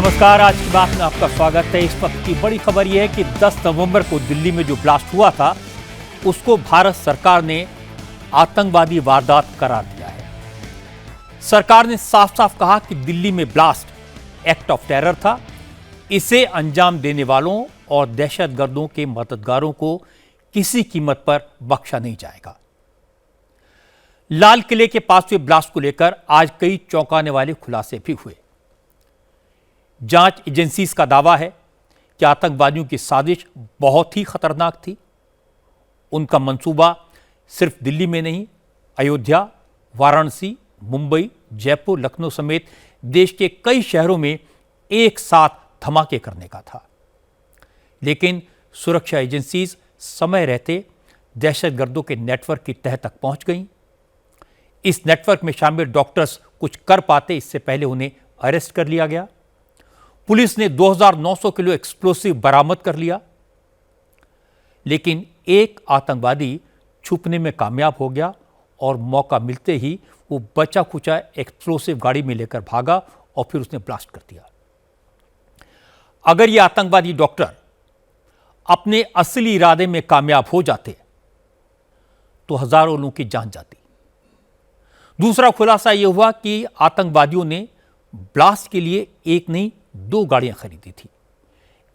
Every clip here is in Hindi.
नमस्कार। आज की बात में आपका स्वागत है। इस वक्त की बड़ी खबर यह है कि 10 नवंबर को दिल्ली में जो ब्लास्ट हुआ था उसको भारत सरकार ने आतंकवादी वारदात करार दिया है। सरकार ने साफ साफ कहा कि दिल्ली में ब्लास्ट एक्ट ऑफ टेरर था। इसे अंजाम देने वालों और दहशतगर्दों के मददगारों को किसी कीमत पर बख्शा नहीं जाएगा। लाल किले के पास हुए ब्लास्ट को लेकर आज कई चौंकाने वाले खुलासे भी हुए। जांच एजेंसीज का दावा है कि आतंकवादियों की साजिश बहुत ही खतरनाक थी। उनका मंसूबा सिर्फ दिल्ली में नहीं, अयोध्या, वाराणसी, मुंबई, जयपुर, लखनऊ समेत देश के कई शहरों में एक साथ धमाके करने का था। लेकिन सुरक्षा एजेंसीज समय रहते दहशतगर्दों के नेटवर्क की तह तक पहुंच गईं। इस नेटवर्क में शामिल डॉक्टर्स कुछ कर पाते, इससे पहले उन्हें अरेस्ट कर लिया गया। पुलिस ने 2900 किलो एक्सप्लोसिव बरामद कर लिया। लेकिन एक आतंकवादी छुपने में कामयाब हो गया और मौका मिलते ही वो बचा खुचा एक्सप्लोसिव गाड़ी में लेकर भागा और फिर उसने ब्लास्ट कर दिया। अगर ये आतंकवादी डॉक्टर अपने असली इरादे में कामयाब हो जाते तो हजारों लोगों की जान जाती। दूसरा खुलासा यह हुआ कि आतंकवादियों ने ब्लास्ट के लिए एक नहीं 2 गाड़ियां खरीदी थी।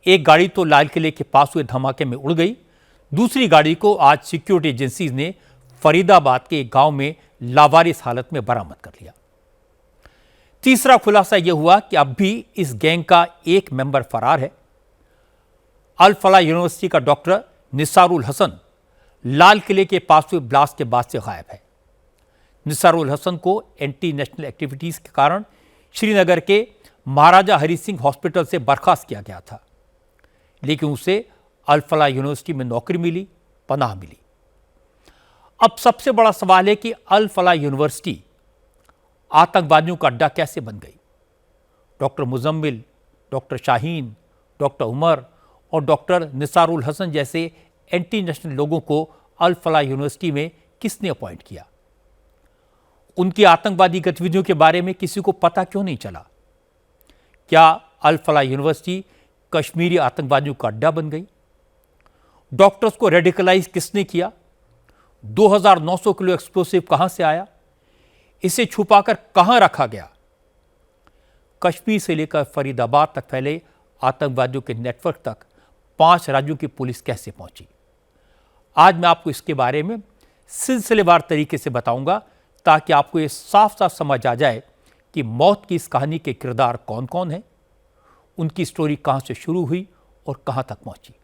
एक गाड़ी तो लाल किले के पास हुए धमाके में उड़ गई। दूसरी गाड़ी को आज सिक्योरिटी एजेंसीज ने फरीदाबाद के एक गांव में लावारिस हालत में बरामद कर लिया। तीसरा खुलासा यह हुआ कि अब भी इस गैंग का एक मेंबर फरार है। अल फलाह यूनिवर्सिटी का डॉक्टर निसारुल हसन लाल किले के पास हुए ब्लास्ट के बाद से गायब है। निसारुल हसन को एंटी नेशनल एक्टिविटीज के कारण श्रीनगर के महाराजा हरि सिंह हॉस्पिटल से बर्खास्त किया गया था, लेकिन उसे अल फलाह यूनिवर्सिटी में नौकरी मिली, पनाह मिली। अब सबसे बड़ा सवाल है कि अल फलाह यूनिवर्सिटी आतंकवादियों का अड्डा कैसे बन गई। Doctor Muzammil, doctor Shaheen, doctor Umar और डॉक्टर निसारुल हसन जैसे एंटी नेशनल लोगों को अल फलाह यूनिवर्सिटी में किसने अपॉइंट किया? उनकी आतंकवादी गतिविधियों के बारे में किसी को पता क्यों नहीं चला? क्या अल फलाह यूनिवर्सिटी कश्मीरी आतंकवादियों का अड्डा बन गई? डॉक्टर्स को रेडिकलाइज किसने किया? 2900 किलो एक्सप्लोसिव कहां से आया? इसे छुपाकर कहां रखा गया? कश्मीर से लेकर फरीदाबाद तक फैले आतंकवादियों के नेटवर्क तक 5 राज्यों की पुलिस कैसे पहुंची? आज मैं आपको इसके बारे में सिलसिलेवार तरीके से बताऊंगा ताकि आपको यह साफ साफ समझ आ जाए कि मौत की इस कहानी के किरदार कौन कौन हैं, उनकी स्टोरी कहां से शुरू हुई और कहां तक पहुंची।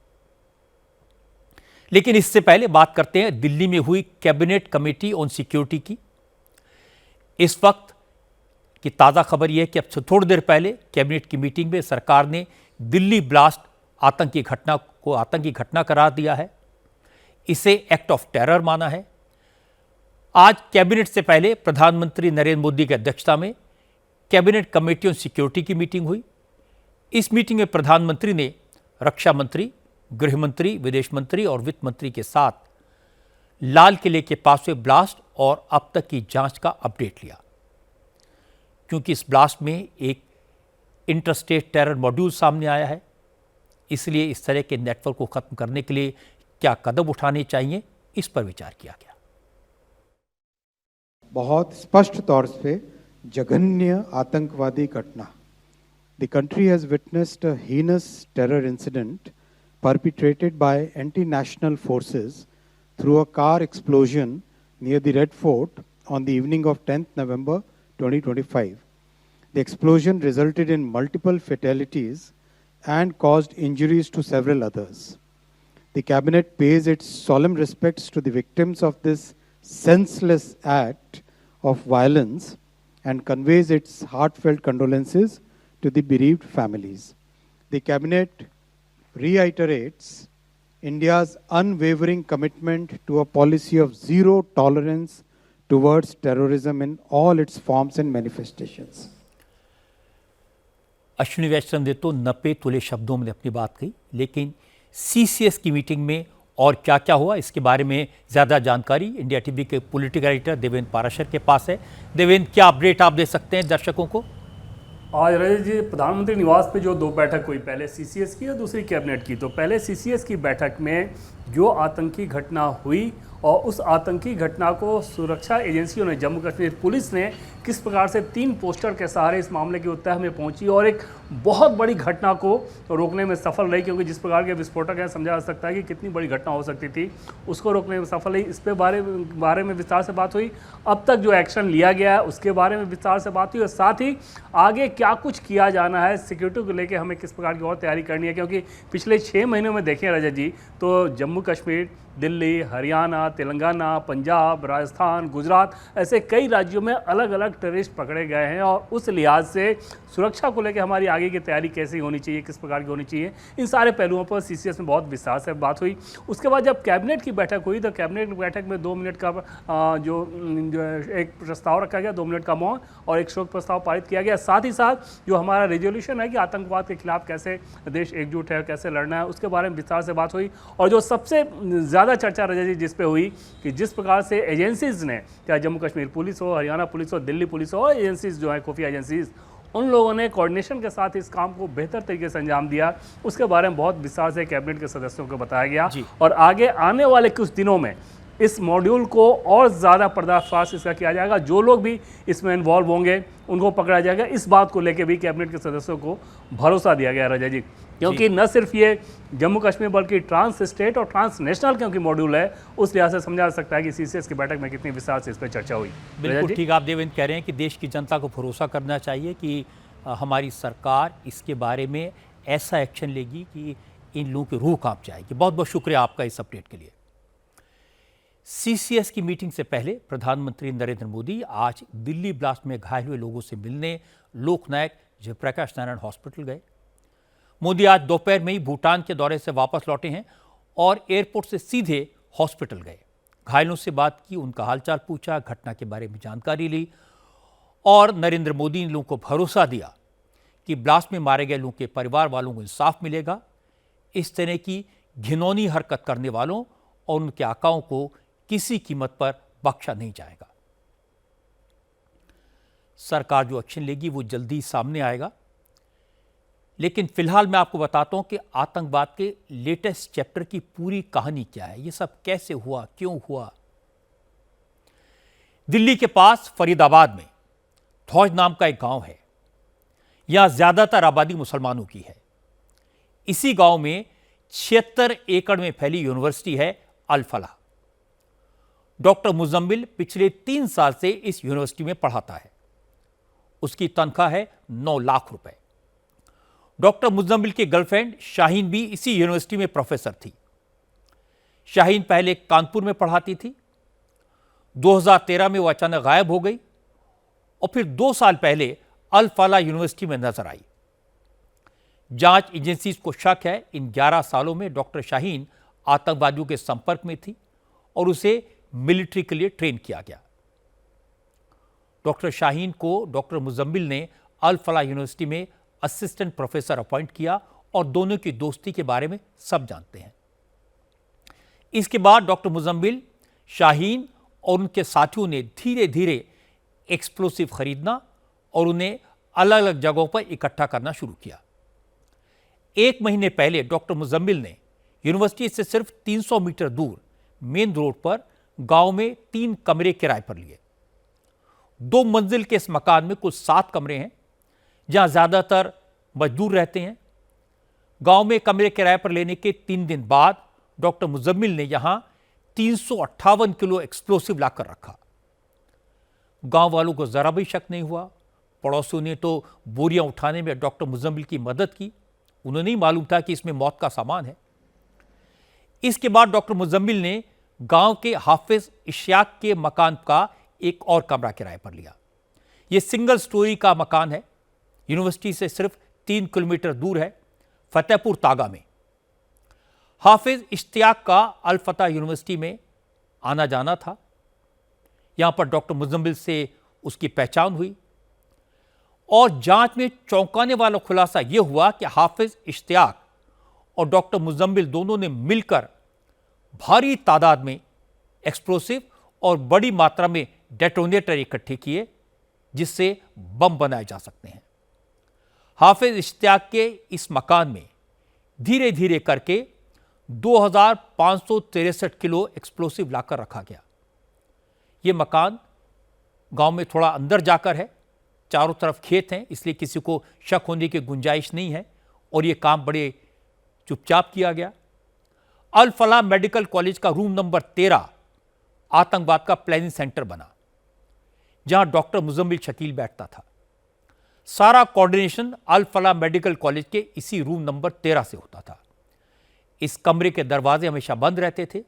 लेकिन इससे पहले बात करते हैं दिल्ली में हुई कैबिनेट कमेटी ऑन सिक्योरिटी की। इस वक्त की ताज़ा खबर यह है कि अब से थोड़ी देर पहले कैबिनेट की मीटिंग में सरकार ने दिल्ली ब्लास्ट आतंकी घटना करार दिया है। इसे एक्ट ऑफ टेरर माना है। आज कैबिनेट से पहले प्रधानमंत्री नरेंद्र मोदी की अध्यक्षता में कैबिनेट कमेटी ऑन सिक्योरिटी की मीटिंग हुई। इस मीटिंग में प्रधानमंत्री ने रक्षा मंत्री, गृह मंत्री, विदेश मंत्री और वित्त मंत्री के साथ लाल किले के पास हुए ब्लास्ट और अब तक की जांच का अपडेट लिया। क्योंकि इस ब्लास्ट में एक इंटरस्टेट टेरर मॉड्यूल सामने आया है, इसलिए इस तरह के नेटवर्क को खत्म करने के लिए क्या कदम उठाने चाहिए, इस पर विचार किया गया। बहुत स्पष्ट तौर से जघन्य आतंकवादी घटना। The country has witnessed a heinous terror incident perpetrated by anti-national forces through a car explosion near the Red Fort on the evening of 10th November 2025. The explosion resulted in multiple fatalities and caused injuries to several others. The cabinet pays its solemn respects to the victims of this senseless act of violence and conveys its heartfelt condolences to the bereaved families. The cabinet reiterates India's unwavering commitment to a policy of zero tolerance towards terrorism in all its forms and manifestations. Ashwini वैष्णव ने तो नपे तुले शब्दों में अपनी बात कही, लेकिन सीसीएस की मीटिंग में और क्या क्या हुआ इसके बारे में ज़्यादा जानकारी इंडिया टीवी के पॉलिटिकल एडिटर देवेंद्र पाराशर के पास है। देवेंद्र, क्या अपडेट आप दे सकते हैं दर्शकों को? आज रजत जी प्रधानमंत्री निवास पे जो दो बैठक हुई, पहले सीसीएस की और दूसरी कैबिनेट की। तो पहले सीसीएस की बैठक में जो आतंकी घटना हुई और उस आतंकी घटना को सुरक्षा एजेंसियों ने, जम्मू कश्मीर पुलिस ने किस प्रकार से 3 पोस्टर के सहारे इस मामले की तह में पहुंची और एक बहुत बड़ी घटना को रोकने में सफल रही, क्योंकि जिस प्रकार के विस्फोटक है समझा जा सकता है कि कितनी बड़ी घटना हो सकती थी, उसको रोकने में सफल रही। इस पे बारे में विस्तार से बात हुई। अब तक जो एक्शन लिया गया है उसके बारे में विस्तार से बात हुई और साथ ही आगे क्या कुछ किया जाना है, सिक्योरिटी को लेकर हमें किस प्रकार की और तैयारी करनी है, क्योंकि पिछले 6 महीनों में देखें रजत जी तो जम्मू कश्मीर, दिल्ली, हरियाणा, तेलंगाना, पंजाब, राजस्थान, गुजरात, ऐसे कई राज्यों में अलग अलग टेररिस्ट पकड़े गए हैं और उस लिहाज से सुरक्षा को लेकर हमारी आगे की तैयारी कैसी होनी चाहिए, किस प्रकार की होनी चाहिए, इन सारे पहलुओं पर सीसीएस में बहुत विस्तार से बात हुई। उसके बाद जब कैबिनेट की बैठक हुई तो कैबिनेट बैठक में 2 मिनट का जो एक प्रस्ताव रखा गया, 2 मिनट का मौन और एक शोक प्रस्ताव पारित किया गया। साथ ही साथ जो हमारा रेजोल्यूशन है कि आतंकवाद के खिलाफ कैसे देश एकजुट है, कैसे लड़ना है, उसके बारे में विस्तार से बात हुई। और जो सबसे ज़्यादा चर्चा रजत जी जिस पे हुई कि जिस प्रकार से एजेंसीज ने, चाहे जम्मू कश्मीर पुलिस हो, हरियाणा पुलिस हो, दिल्ली पुलिस हो, एजेंसीज जो है खुफिया एजेंसीज, उन लोगों ने कोऑर्डिनेशन के साथ इस काम को बेहतर तरीके से अंजाम दिया, उसके बारे में बहुत विस्तार से कैबिनेट के सदस्यों को बताया गया। और आगे आने वाले कुछ दिनों में इस मॉड्यूल को और ज़्यादा पर्दाफाश इसका किया जाएगा, जो लोग भी इसमें इन्वॉल्व होंगे उनको पकड़ा जाएगा। इस बात को लेकर भी कैबिनेट के सदस्यों को भरोसा दिया गया रजत जी, क्योंकि न सिर्फ ये जम्मू कश्मीर बल्कि ट्रांस स्टेट और ट्रांस नेशनल क्योंकि मॉड्यूल है, उस लिहाज से समझा जा सकता है कि सीसीएस की बैठक में कितनी विस्तार से इस पर चर्चा हुई। बिल्कुल ठीक, आप देवेंद्र कह रहे हैं कि देश की जनता को भरोसा करना चाहिए कि हमारी सरकार इसके बारे में ऐसा एक्शन लेगी कि इन लोगों की रूह कांप जाएगी। बहुत बहुत शुक्रिया आपका इस अपडेट के लिए। सीसीएस की मीटिंग से पहले प्रधानमंत्री नरेंद्र मोदी आज दिल्ली ब्लास्ट में घायल हुए लोगों से मिलने लोकनायक जयप्रकाश नारायण हॉस्पिटल गए। मोदी आज दोपहर में ही भूटान के दौरे से वापस लौटे हैं और एयरपोर्ट से सीधे हॉस्पिटल गए। घायलों से बात की, उनका हालचाल पूछा, घटना के बारे में जानकारी ली और नरेंद्र मोदी ने लोगों को भरोसा दिया कि ब्लास्ट में मारे गए लोगों के परिवार वालों को इंसाफ मिलेगा। इस तरह की घिनौनी हरकत करने वालों और उनके आकाओं को किसी कीमत पर बख्शा नहीं जाएगा। सरकार जो एक्शन लेगी वो जल्दी सामने आएगा, लेकिन फिलहाल मैं आपको बताता हूं कि आतंकवाद के लेटेस्ट चैप्टर की पूरी कहानी क्या है, ये सब कैसे हुआ, क्यों हुआ। दिल्ली के पास फरीदाबाद में धौज नाम का एक गांव है। यहां ज्यादातर आबादी मुसलमानों की है। इसी गांव में 76 एकड़ में फैली यूनिवर्सिटी है अल फलाह। डॉक्टर मुजम्मिल पिछले 3 साल से इस यूनिवर्सिटी में पढ़ाता है। उसकी तनख्वाह है 9 लाख रुपए। डॉक्टर मुजम्मिल की गर्लफ्रेंड शाहीन भी इसी यूनिवर्सिटी में प्रोफेसर थी। शाहीन पहले कानपुर में पढ़ाती थी। 2013 में वो अचानक गायब हो गई और फिर 2 साल पहले अल फलाह यूनिवर्सिटी में नजर आई। जांच एजेंसी को शक है इन 11 सालों में डॉक्टर शाहीन आतंकवादियों के संपर्क में थी और उसे मिलिट्री के लिए ट्रेन किया गया। डॉक्टर शाहीन को डॉक्टर मुजम्मिल ने अल फलाह यूनिवर्सिटी में असिस्टेंट प्रोफेसर अपॉइंट किया और दोनों की दोस्ती के बारे में सब जानते हैं। इसके बाद डॉक्टर मुजम्मिल, शाहीन और उनके साथियों ने धीरे धीरे एक्सप्लोसिव खरीदना और उन्हें अलग अलग जगहों पर इकट्ठा करना शुरू किया। 1 महीने पहले डॉक्टर मुजम्मिल ने यूनिवर्सिटी से सिर्फ 300 मीटर दूर मेन रोड पर गांव में 3 कमरे किराए पर लिए। 2 मंजिल के इस मकान में कुल 7 कमरे हैं, जहां ज्यादातर मजदूर रहते हैं। गांव में कमरे किराए पर लेने के 3 दिन बाद डॉक्टर मुजम्मिल ने यहां 358 किलो एक्सप्लोसिव लाकर रखा। गांव वालों को जरा भी शक नहीं हुआ। पड़ोसियों ने तो बोरियां उठाने में डॉक्टर मुजम्मिल की मदद की। उन्हें नहीं मालूम था कि इसमें मौत का सामान है। इसके बाद डॉक्टर मुजम्मिल ने गांव के हाफिज इश्तियाक के मकान का एक और कमरा किराए पर लिया। यह सिंगल स्टोरी का मकान है। यूनिवर्सिटी से सिर्फ 3 किलोमीटर दूर है, फतेहपुर तागा में। हाफिज इश्तियाक का अल फलाह यूनिवर्सिटी में आना जाना था। यहां पर डॉक्टर मुजम्मिल से उसकी पहचान हुई और जांच में चौंकाने वाला खुलासा यह हुआ कि हाफिज इश्तियाक और डॉक्टर मुजम्मिल दोनों ने मिलकर भारी तादाद में एक्सप्लोसिव और बड़ी मात्रा में डेटोनेटर इकट्ठे किए, जिससे बम बनाए जा सकते हैं। हाफिज इश्तियाक के इस मकान में धीरे धीरे करके 2563 किलो एक्सप्लोसिव लाकर रखा गया। यह मकान गांव में थोड़ा अंदर जाकर है, चारों तरफ खेत हैं, इसलिए किसी को शक होने की गुंजाइश नहीं है और यह काम बड़े चुपचाप किया गया। अल फलाह मेडिकल कॉलेज का रूम नंबर 13 आतंकवाद का प्लानिंग सेंटर बना, जहां डॉक्टर मुजम्मिल शकील बैठता था। सारा कोऑर्डिनेशन अल फलाह मेडिकल कॉलेज के इसी रूम नंबर 13 से होता था। इस कमरे के दरवाजे हमेशा बंद रहते थे।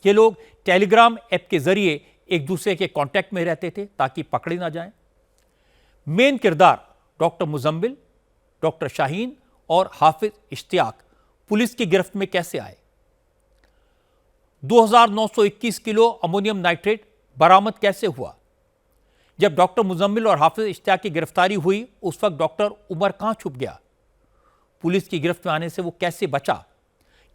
ये लोग टेलीग्राम ऐप के जरिए एक दूसरे के कांटेक्ट में रहते थे ताकि पकड़े ना जाएं। मेन किरदार डॉक्टर मुजम्मिल, डॉक्टर शाहीन और हाफिज इश्तियाक पुलिस की गिरफ्त में कैसे आए? 2921 किलो अमोनियम नाइट्रेट बरामद कैसे हुआ? जब डॉक्टर मुजम्मिल और हाफिज इश्तियाक की गिरफ्तारी हुई, उस वक्त डॉक्टर उमर कहां छुप गया? पुलिस की गिरफ्त में आने से वो कैसे बचा?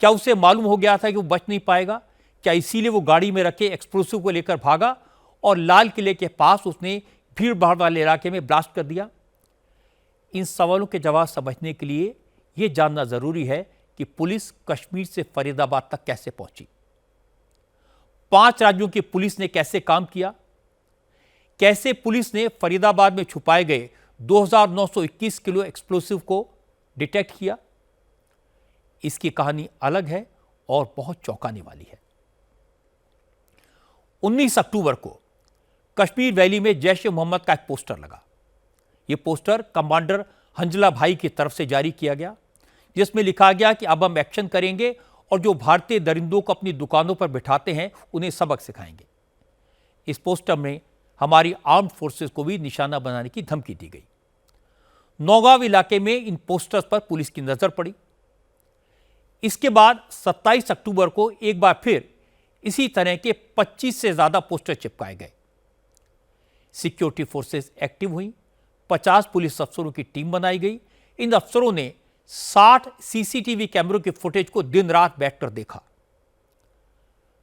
क्या उसे मालूम हो गया था कि वो बच नहीं पाएगा? क्या इसीलिए वो गाड़ी में रखे एक्सप्लोसिव को लेकर भागा और लाल किले के पास उसने भीड़ भाड़ वाले इलाके में ब्लास्ट कर दिया? इन सवालों के जवाब समझने के लिए यह जानना जरूरी है कि पुलिस कश्मीर से फरीदाबाद तक कैसे पहुंची, 5 राज्यों की पुलिस ने कैसे काम किया, कैसे पुलिस ने फरीदाबाद में छुपाए गए 2921 किलो एक्सप्लोसिव को डिटेक्ट किया। इसकी कहानी अलग है और बहुत चौंकाने वाली है। 19 अक्टूबर को कश्मीर वैली में जैश ए मोहम्मद का एक पोस्टर लगा। यह पोस्टर कमांडर हंजला भाई की तरफ से जारी किया गया, जिसमें लिखा गया कि अब हम एक्शन करेंगे और जो भारतीय दरिंदों को अपनी दुकानों पर बिठाते हैं उन्हें सबक सिखाएंगे। इस पोस्टर में हमारी आर्म्ड फोर्सेस को भी निशाना बनाने की धमकी दी गई। नौगांव इलाके में इन पोस्टर्स पर पुलिस की नजर पड़ी। इसके बाद 27 अक्टूबर को एक बार फिर इसी तरह के 25 से ज्यादा पोस्टर चिपकाए गए। सिक्योरिटी फोर्सेस एक्टिव हुई, 50 पुलिस अफसरों की टीम बनाई गई। इन अफसरों ने 60 सीसीटीवी कैमरों की फुटेज को दिन रात बैठकर देखा।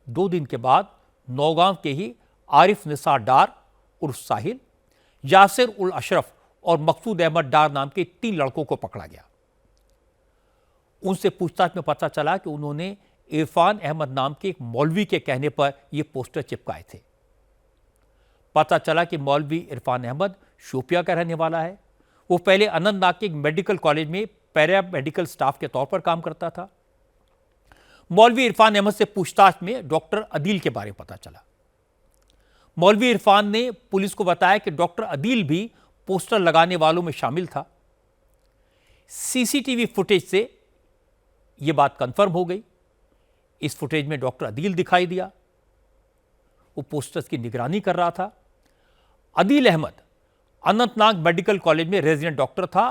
2 दिन के बाद नौगांव के ही आरिफ निसार डार उर्फ साहिल, यासिर उल अशरफ और मकसूद अहमद डार नाम के 3 लड़कों को पकड़ा गया। उनसे पूछताछ में पता चला कि उन्होंने इरफान अहमद नाम के एक मौलवी के कहने पर यह पोस्टर चिपकाए थे। पता चला कि मौलवी इरफान अहमद शोपिया का रहने वाला है। वो पहले अनंतनाग के एक मेडिकल कॉलेज में पैरा मेडिकल स्टाफ के तौर पर काम करता था। मौलवी इरफान अहमद से पूछताछ में डॉक्टर अदील के बारे में पता चला। मौलवी इरफान ने पुलिस को बताया कि डॉक्टर अदील भी पोस्टर लगाने वालों में शामिल था। सीसीटीवी फुटेज से यह बात कंफर्म हो गई। इस फुटेज में डॉक्टर अदील दिखाई दिया। वो पोस्टर्स की निगरानी कर रहा था। अदील अहमद अनंतनाग मेडिकल कॉलेज में रेजिडेंट डॉक्टर था।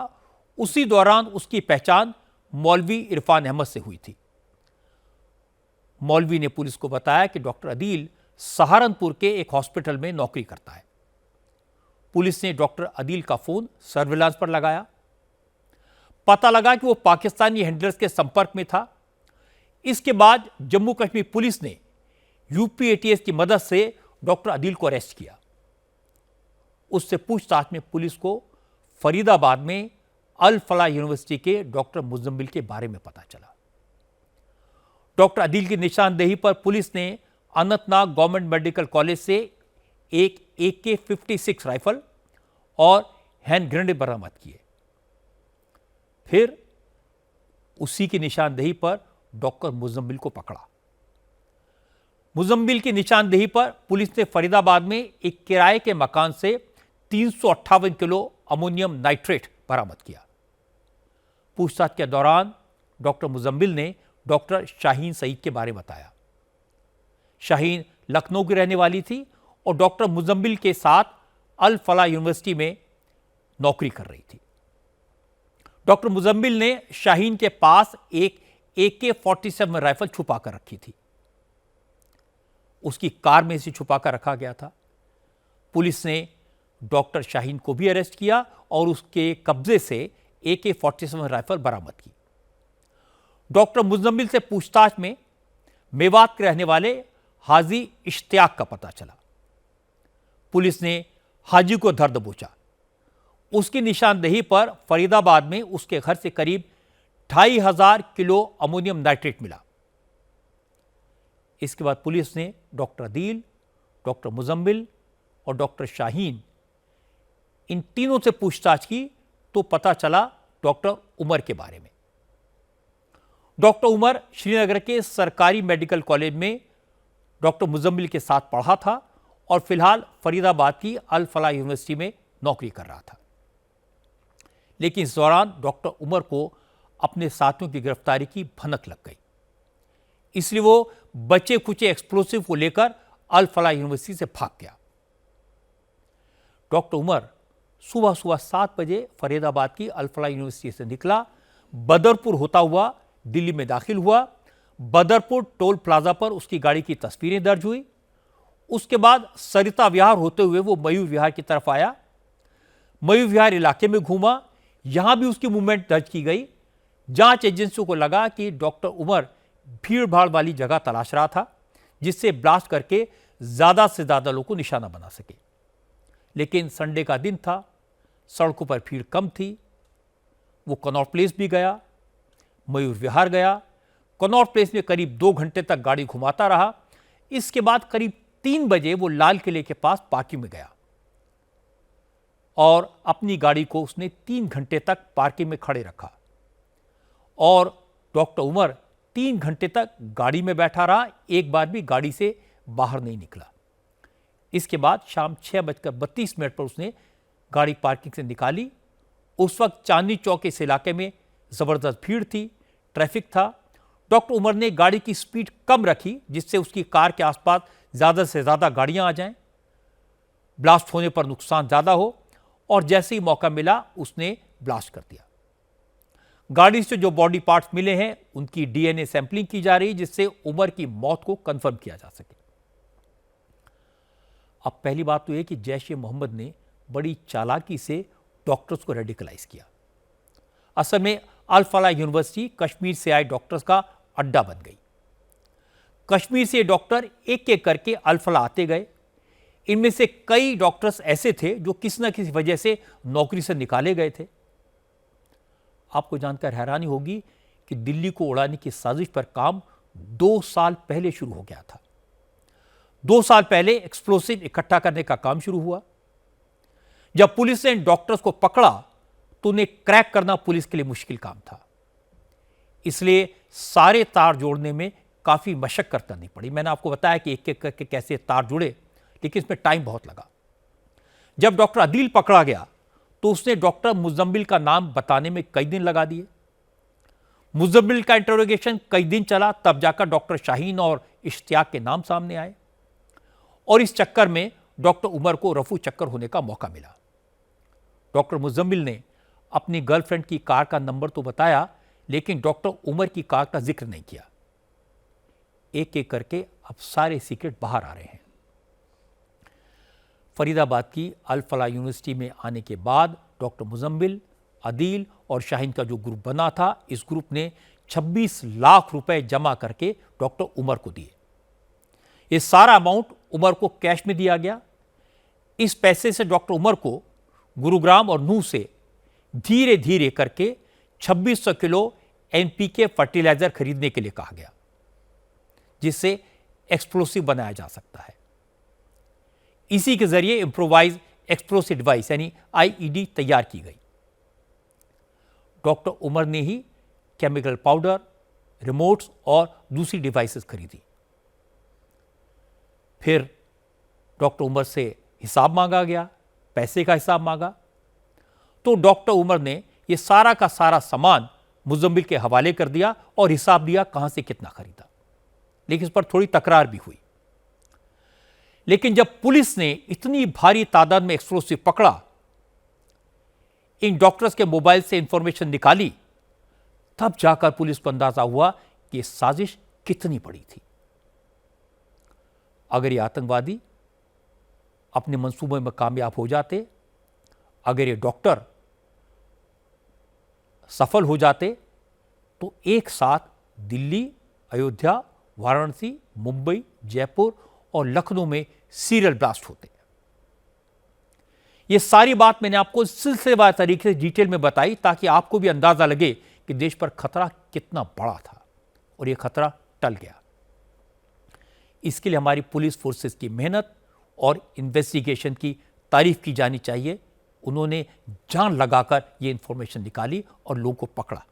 उसी दौरान उसकी पहचान मौलवी इरफान अहमद से हुई थी। मौलवी ने पुलिस को बताया कि डॉक्टर अदील सहारनपुर के एक हॉस्पिटल में नौकरी करता है। पुलिस ने डॉक्टर अदील का फोन सर्विलांस पर लगाया। पता लगा कि वो पाकिस्तानी हैंडलर्स के संपर्क में था। इसके बाद जम्मू कश्मीर पुलिस ने यूपी एटीएस की मदद से डॉक्टर अदील को अरेस्ट किया। उससे पूछताछ में पुलिस को फरीदाबाद में अल फलाह यूनिवर्सिटी के डॉक्टर मुजम्मिल के बारे में पता चला। डॉक्टर अदील की निशानदेही पर पुलिस ने अनंतनाग गवर्नमेंट मेडिकल कॉलेज से एक AK-56 राइफल और हैंड ग्रेनेड बरामद किए। फिर उसी की निशानदेही पर डॉक्टर मुजम्मिल को पकड़ा। मुजम्मिल की निशानदेही पर पुलिस ने फरीदाबाद में एक किराए के मकान से 358 किलो अमोनियम नाइट्रेट बरामद किया। पूछताछ के दौरान डॉक्टर मुजम्मिल ने डॉक्टर शाहीन सईद के बारे में बताया। शाहीन लखनऊ की रहने वाली थी और डॉक्टर मुजम्मिल के साथ अल फलाह यूनिवर्सिटी में नौकरी कर रही थी। डॉक्टर मुजम्मिल ने शाहीन के पास एक AK-47 राइफल छुपा कर रखी थी। उसकी कार में इसे छुपा कर रखा गया था। पुलिस ने डॉक्टर शाहीन को भी अरेस्ट किया और उसके कब्जे से AK-47 राइफल बरामद की। डॉक्टर मुजम्मिल से पूछताछ में मेवात के रहने वाले हाजी इश्तियाक का पता चला। पुलिस ने हाजी को धर दबोचा। उसकी निशानदेही पर फरीदाबाद में उसके घर से करीब 2500 किलो अमोनियम नाइट्रेट मिला। इसके बाद पुलिस ने डॉक्टर अदील, डॉक्टर मुजम्मिल और डॉक्टर शाहीन, इन तीनों से पूछताछ की तो पता चला डॉक्टर उमर के बारे में। डॉक्टर उमर श्रीनगर के सरकारी मेडिकल कॉलेज में डॉक्टर मुजम्मिल के साथ पढ़ा था और फिलहाल फरीदाबाद की अल फलाह यूनिवर्सिटी में नौकरी कर रहा था। लेकिन इस दौरान डॉक्टर उमर को अपने साथियों की गिरफ्तारी की भनक लग गई, इसलिए वो बचे खुचे एक्सप्लोसिव को लेकर अल फलाह यूनिवर्सिटी से भाग गया। डॉक्टर उमर सुबह 7 बजे फरीदाबाद की अल फलाह यूनिवर्सिटी से निकला, बदरपुर होता हुआ दिल्ली में दाखिल हुआ। बदरपुर टोल प्लाजा पर उसकी गाड़ी की तस्वीरें दर्ज हुई। उसके बाद सरिता विहार होते हुए वो मयूर विहार की तरफ आया। मयूर विहार इलाके में घूमा, यहां भी उसकी मूवमेंट दर्ज की गई। जांच एजेंसियों को लगा कि डॉक्टर उमर भीड़ भाड़ वाली जगह तलाश रहा था, जिससे ब्लास्ट करके ज्यादा से ज्यादा लोगों को निशाना बना सके। लेकिन संडे का दिन था, सड़कों पर भीड़ कम थी। वो कनॉट प्लेस भी गया, मयूर विहार गया। कनॉट प्लेस में करीब 2 घंटे तक गाड़ी घुमाता रहा। इसके बाद करीब 3 बजे वो लाल किले के पास पार्किंग में गया और अपनी गाड़ी को उसने 3 घंटे तक पार्किंग में खड़े रखा और डॉक्टर उमर 3 घंटे तक गाड़ी में बैठा रहा, एक बार भी गाड़ी से बाहर नहीं निकला। इसके बाद शाम 6:32 पर उसने गाड़ी पार्किंग से निकाली। उस वक्त चांदनी चौक इस इलाके में जबरदस्त भीड़ थी, ट्रैफिक था। डॉक्टर उमर ने गाड़ी की स्पीड कम रखी, जिससे उसकी कार के आसपास ज्यादा से ज्यादा गाड़ियां आ जाएं, ब्लास्ट होने पर नुकसान ज्यादा हो, और जैसे ही मौका मिला उसने ब्लास्ट कर दिया। गाड़ी से जो बॉडी पार्ट्स मिले हैं उनकी डीएनए सैंपलिंग की जा रही है, जिससे उमर की मौत को कंफर्म किया जा सके। अब पहली बात तो यह कि जैश-ए-मोहम्मद ने बड़ी चालाकी से डॉक्टर्स को रेडिकलाइज किया। असल में अल फलाह यूनिवर्सिटी कश्मीर से आए डॉक्टर्स का अड्डा बन गई। कश्मीर से डॉक्टर एक एक करके अल फलाह आते गए। इनमें से कई डॉक्टर्स ऐसे थे जो किसी न किसी वजह से नौकरी से निकाले गए थे। आपको जानकर हैरानी होगी कि दिल्ली को उड़ाने की साजिश पर काम 2 साल पहले शुरू हो गया था। 2 साल पहले एक्सप्लोसिव इकट्ठा करने का काम शुरू हुआ। जब पुलिस ने डॉक्टर्स को पकड़ा तो उन्हें क्रैक करना पुलिस के लिए मुश्किल काम था, इसलिए सारे तार जोड़ने में काफी मशक्कत करनी पड़ी। मैंने आपको बताया कि एक एक करके कैसे तार जुड़े, लेकिन इसमें टाइम बहुत लगा। जब डॉक्टर अदील पकड़ा गया तो उसने डॉक्टर मुजम्मिल का नाम बताने में कई दिन लगा दिए। मुजम्मिल का इंटरोगेशन कई दिन चला, तब जाकर डॉक्टर शाहीन और इश्तियाक के नाम सामने आए, और इस चक्कर में डॉक्टर उमर को रफू चक्कर होने का मौका मिला। डॉक्टर मुजम्मिल ने अपनी गर्लफ्रेंड की कार का नंबर तो बताया, लेकिन डॉक्टर उमर की कार का जिक्र नहीं किया। एक एक करके अब सारे सीक्रेट बाहर आ रहे हैं। फरीदाबाद की अल फलाह यूनिवर्सिटी में आने के बाद डॉक्टर मुजम्मिल, अदील और शाहीन का जो ग्रुप बना था, इस ग्रुप ने 26 लाख रुपए जमा करके डॉक्टर उमर को दिए। ये सारा अमाउंट उमर को कैश में दिया गया। इस पैसे से डॉक्टर उमर को गुरुग्राम और नूह से धीरे धीरे करके 2600 किलो एनपीके फर्टिलाइजर खरीदने के लिए कहा गया, जिससे एक्सप्लोसिव बनाया जा सकता है। इसी के जरिए इंप्रोवाइज एक्सप्लोसिव डिवाइस यानी आईईडी तैयार की गई। डॉक्टर उमर ने ही केमिकल पाउडर, रिमोट्स और दूसरी डिवाइसेस खरीदी। फिर डॉक्टर उमर से हिसाब मांगा गया, पैसे का हिसाब मांगा, तो डॉक्टर उमर ने यह सारा का सारा सामान मुजम्मिल के हवाले कर दिया और हिसाब दिया कहां से कितना खरीदा। लेकिन इस पर थोड़ी तकरार भी हुई। लेकिन जब पुलिस ने इतनी भारी तादाद में एक्सप्लोसिव पकड़ा, इन डॉक्टर्स के मोबाइल से इंफॉर्मेशन निकाली, तब जाकर पुलिस को अंदाजा हुआ कि यह साजिश कितनी बड़ी थी। अगर ये आतंकवादी अपने मंसूबे में कामयाब हो जाते, अगर ये डॉक्टर सफल हो जाते, तो एक साथ दिल्ली, अयोध्या, वाराणसी, मुंबई, जयपुर और लखनऊ में सीरियल ब्लास्ट होते। ये सारी बात मैंने आपको सिलसिलेवार तरीके से डिटेल में बताई ताकि आपको भी अंदाजा लगे कि देश पर खतरा कितना बड़ा था और ये खतरा टल गया। इसके लिए हमारी पुलिस फोर्सेस की मेहनत और इन्वेस्टिगेशन की तारीफ की जानी चाहिए। उन्होंने जान लगाकर ये इंफॉर्मेशन निकाली और लोगों को पकड़ा।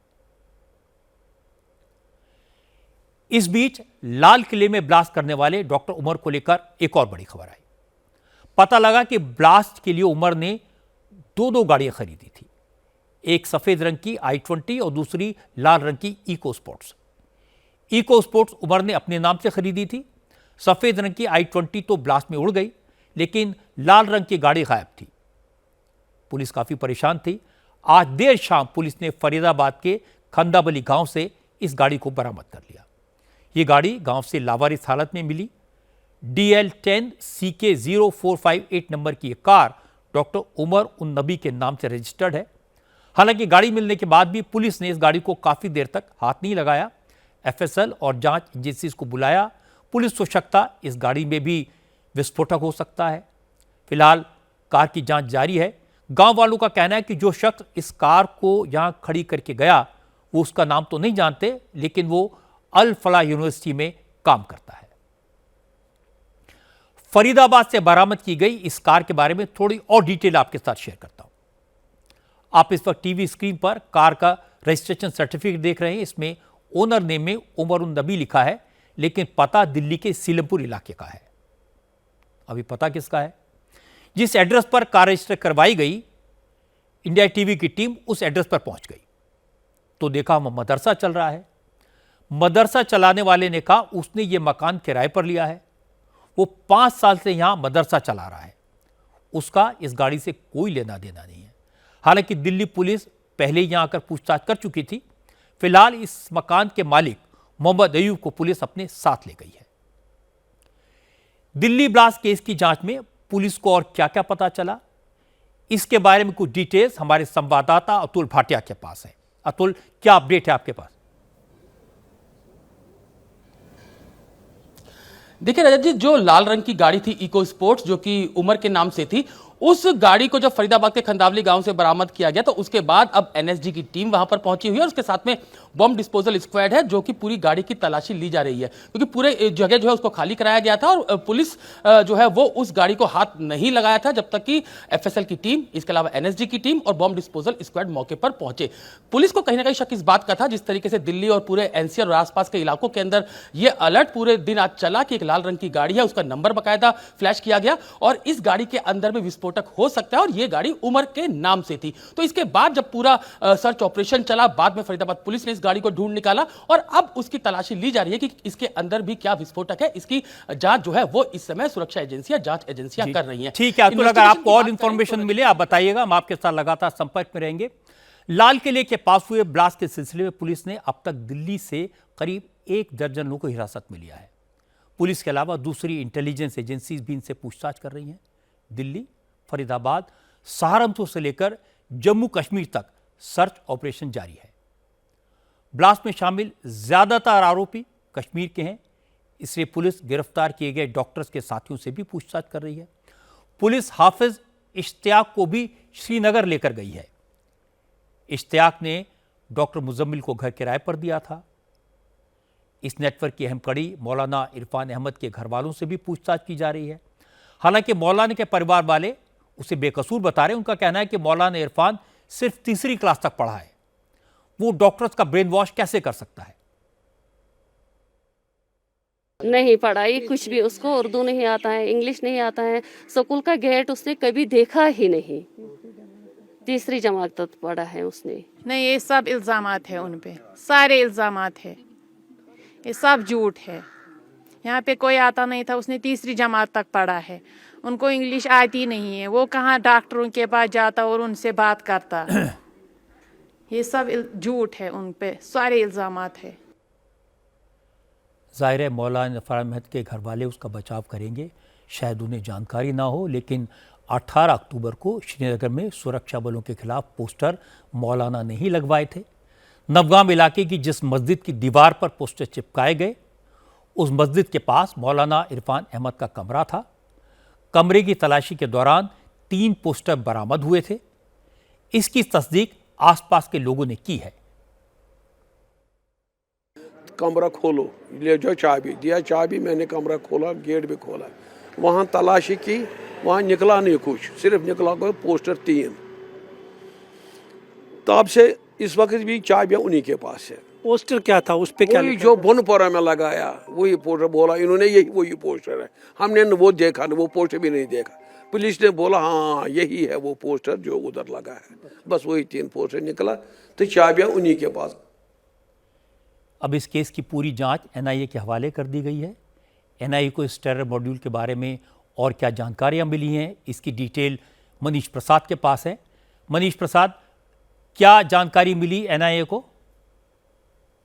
इस बीच लाल किले में ब्लास्ट करने वाले डॉक्टर उमर को लेकर एक और बड़ी खबर आई। पता लगा कि ब्लास्ट के लिए उमर ने दो गाड़ियां खरीदी थी, एक सफेद रंग की i20 और दूसरी लाल रंग की Eco Sports. Eco Sports Umar ने अपने नाम से खरीदी थी। सफेद रंग की i20 तो ब्लास्ट में उड़ गई, लेकिन लाल रंग की गाड़ी गायब थी। पुलिस काफी परेशान थी। आज देर शाम पुलिस ने फरीदाबाद के खंदाबली गांव से इस गाड़ी को बरामद कर लिया। ये गाड़ी गांव से लावारिस हालत में मिली। DL10 CK 0458 नंबर की यह कार डॉक्टर उमर उन नबी के नाम से रजिस्टर्ड है। हालांकि गाड़ी मिलने के बाद भी पुलिस ने इस गाड़ी को काफी देर तक हाथ नहीं लगाया। FSL और जांच एजेंसीज को बुलाया। पुलिस को शक था इस गाड़ी में भी विस्फोटक हो सकता है। फिलहाल कार की जांच जारी है। गांव वालों का कहना है कि जो शख्स इस कार को यहां खड़ी करके गया वो उसका नाम तो नहीं जानते, लेकिन वो अल फलाह यूनिवर्सिटी में काम करता है। फरीदाबाद से बरामद की गई इस कार के बारे में थोड़ी और डिटेल आपके साथ शेयर करता हूं। आप इस वक्त टीवी स्क्रीन पर कार का रजिस्ट्रेशन सर्टिफिकेट देख रहे हैं। इसमें ओनर नेम में उमर उन नबी लिखा है, लेकिन पता दिल्ली के सीलमपुर इलाके का है। अभी पता किसका है? जिस एड्रेस पर कार रजिस्टर करवाई गई, इंडिया टीवी की टीम उस एड्रेस पर पहुंच गई तो देखा मदरसा चल रहा है। मदरसा चलाने वाले ने कहा उसने ये मकान किराए पर लिया है। वो 5 साल से यहां मदरसा चला रहा है। उसका इस गाड़ी से कोई लेना देना नहीं है। हालांकि दिल्ली पुलिस पहले यहां आकर पूछताछ कर चुकी थी। फिलहाल इस मकान के मालिक मोहम्मद अयूब को पुलिस अपने साथ ले गई है। दिल्ली ब्लास्ट केस की जांच में पुलिस को और क्या क्या पता चला, इसके बारे में कुछ डिटेल्स हमारे संवाददाता अतुल भाटिया के पास है। अतुल, क्या अपडेट है आपके पास? देखिए रजत जी, जो लाल रंग की गाड़ी थी इको स्पोर्ट्स, जो कि उमर के नाम से थी, उस गाड़ी को जब फरीदाबाद के खंदावली गांव से बरामद किया गया तो उसके बाद अब एनएसजी की टीम वहां पर पहुंची हुई है और उसके साथ में बॉम्ब डिस्पोजल स्क्वाड है, जो कि पूरी गाड़ी की तलाशी ली जा रही है, क्योंकि पूरे जगह जो है उसको खाली कराया गया था और पुलिस जो है वो उस गाड़ी को हाथ नहीं लगाया था जब तक कि FSL की टीम, इसके अलावा एनएसजी की टीम और बॉम्ब डिस्पोजल स्क्वाड मौके पर पहुंचे। पुलिस को कहीं ना कहीं शक इस बात का था, जिस तरीके से दिल्ली और पूरे NCR और आसपास के इलाकों के अंदर यह अलर्ट पूरे दिन आज चला कि एक लाल रंग की गाड़ी है, उसका नंबर बाकायदा फ्लैश किया गया और इस गाड़ी के अंदर में विस्फोटक हो सकता है और यह गाड़ी उमर के नाम से थी। तो इसके बाद जब पूरा सर्च ऑपरेशन चला, बाद में फरीदाबाद पुलिस ने इस गाड़ी को ढूंढ निकाला और अब उसकी तलाशी ली जा रही है कि इसके अंदर भी क्या विस्फोटक है। इसकी जांच जो है वो इस समय सुरक्षा एजेंसियां, जांच एजेंसियां कर रही हैं। ठीक है अतुल, अगर आपको और इंफॉर्मेशन मिले आप बताइएगा, हम आपके साथ लगातार संपर्क में रहेंगे। लाल किले के पास हुए ब्लास्ट के सिलसिले में पुलिस ने अब तक दिल्ली से करीब 1 दर्जन लोगों को हिरासत में लिया है। पुलिस के अलावा दूसरी इंटेलिजेंस एजेंसीज भी इनसे पूछताछ कर रही हैं। दिल्ली, फरीदाबाद, सहारनपुर से लेकर जम्मू कश्मीर तक सर्च ऑपरेशन जारी है। ब्लास्ट में शामिल ज्यादातर आरोपी कश्मीर के हैं, इसलिए पुलिस गिरफ्तार किए गए डॉक्टर्स के साथियों से भी पूछताछ कर रही है। पुलिस हाफिज इश्तियाक को भी श्रीनगर लेकर गई है। इश्तियाक ने डॉक्टर मुजम्मिल को घर किराए पर दिया था। इस नेटवर्क की अहम कड़ी मौलाना इरफान अहमद के घर वालों से भी पूछताछ की जा रही है। हालांकि मौलाना के परिवार वाले उसे बेकसूर बता रहे हैं। उनका कहना है कि मौलाना इरफान सिर्फ 3री क्लास तक पढ़ा है, वो डॉक्टर्स का ब्रेन वॉश कैसे कर सकता है? नहीं पढ़ाई कुछ भी, उसको उर्दू नहीं आता है, इंग्लिश नहीं आता है, स्कूल का गेट उसने कभी देखा ही नहीं। 3री जमात तक पढ़ा है उसने। नहीं, ये सब इल्जामात है उन पे, सारे इल्जामात है, ये सब झूठ है। यहाँ पे कोई आता नहीं था, उसने 3री जमात तक पढ़ा है, उनको इंग्लिश आती नहीं है, वो कहाँ डॉक्टरों के पास जाता और उनसे बात करता। ये सब झूठ है, उन पे सारे इल्जामात है। ज़ाहिर है मौलाना इरफान अहमद के घर वाले उसका बचाव करेंगे, शायद उन्हें जानकारी ना हो, लेकिन 18 अक्टूबर को श्रीनगर में सुरक्षा बलों के खिलाफ पोस्टर मौलाना ने ही लगवाए थे। नवगाम इलाके की जिस मस्जिद की दीवार पर पोस्टर चिपकाए गए, उस मस्जिद के पास मौलाना इरफान अहमद का कमरा था। कमरे की तलाशी के दौरान 3 पोस्टर बरामद हुए थे। इसकी तस्दीक आसपास के लोगों ने की है। कमरा खोलो, ले जाओ चाबी, दिया चाबी, मैंने कमरा खोला, गेट भी खोला, वहाँ तलाशी की, वहाँ निकला नहीं कुछ, सिर्फ निकला कोई पोस्टर 3। तब से इस वक्त भी चाबियाँ उन्हीं के पास है। पोस्टर क्या था, उस पे क्या वही लिखा? जो बनपोरा में लगाया वही पोस्टर, बोला इन्होंने यही वही पोस्टर है। हमने न वो देखा न वो पोस्टर भी नहीं देखा। पुलिस ने बोला हाँ यही है वो पोस्टर जो उधर लगा है। बस वही 3 पोस्टर निकला, तो चाबियाँ उन्हीं के पास। अब इस केस की पूरी जांच एनआईए के हवाले कर दी गई है। एनआईए को इस टेरर मॉड्यूल के बारे में और क्या जानकारियां मिली हैं, इसकी डिटेल मनीष प्रसाद के पास है। मनीष प्रसाद, क्या जानकारी मिली एनआईए को?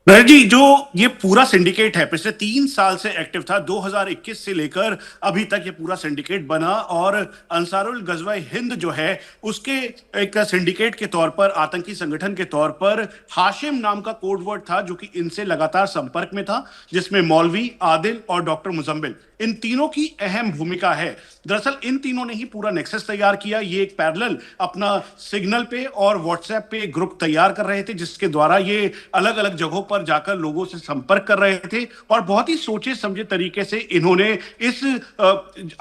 जी, जो ये पूरा सिंडिकेट है पिछले 3 साल से एक्टिव था, 2021 से लेकर अभी तक ये पूरा सिंडिकेट बना, और अंसारुल गजवा हिंद जो है उसके एक सिंडिकेट के तौर पर, आतंकी संगठन के तौर पर हाशिम नाम का कोड वर्ड था जो कि इनसे लगातार संपर्क में था, जिसमें मौलवी, आदिल और डॉक्टर मुजम्मिल, इन तीनों की अहम भूमिका है। दरअसल इन तीनों ने ही पूरा नेक्सस तैयार किया। ये एक पैरेलल अपना सिग्नल पे और व्हाट्सएप पे ग्रुप तैयार कर रहे थे, जिसके द्वारा ये अलग अलग जगहों पर जाकर लोगों से संपर्क कर रहे थे, और बहुत ही सोचे समझे तरीके से इन्होंने इस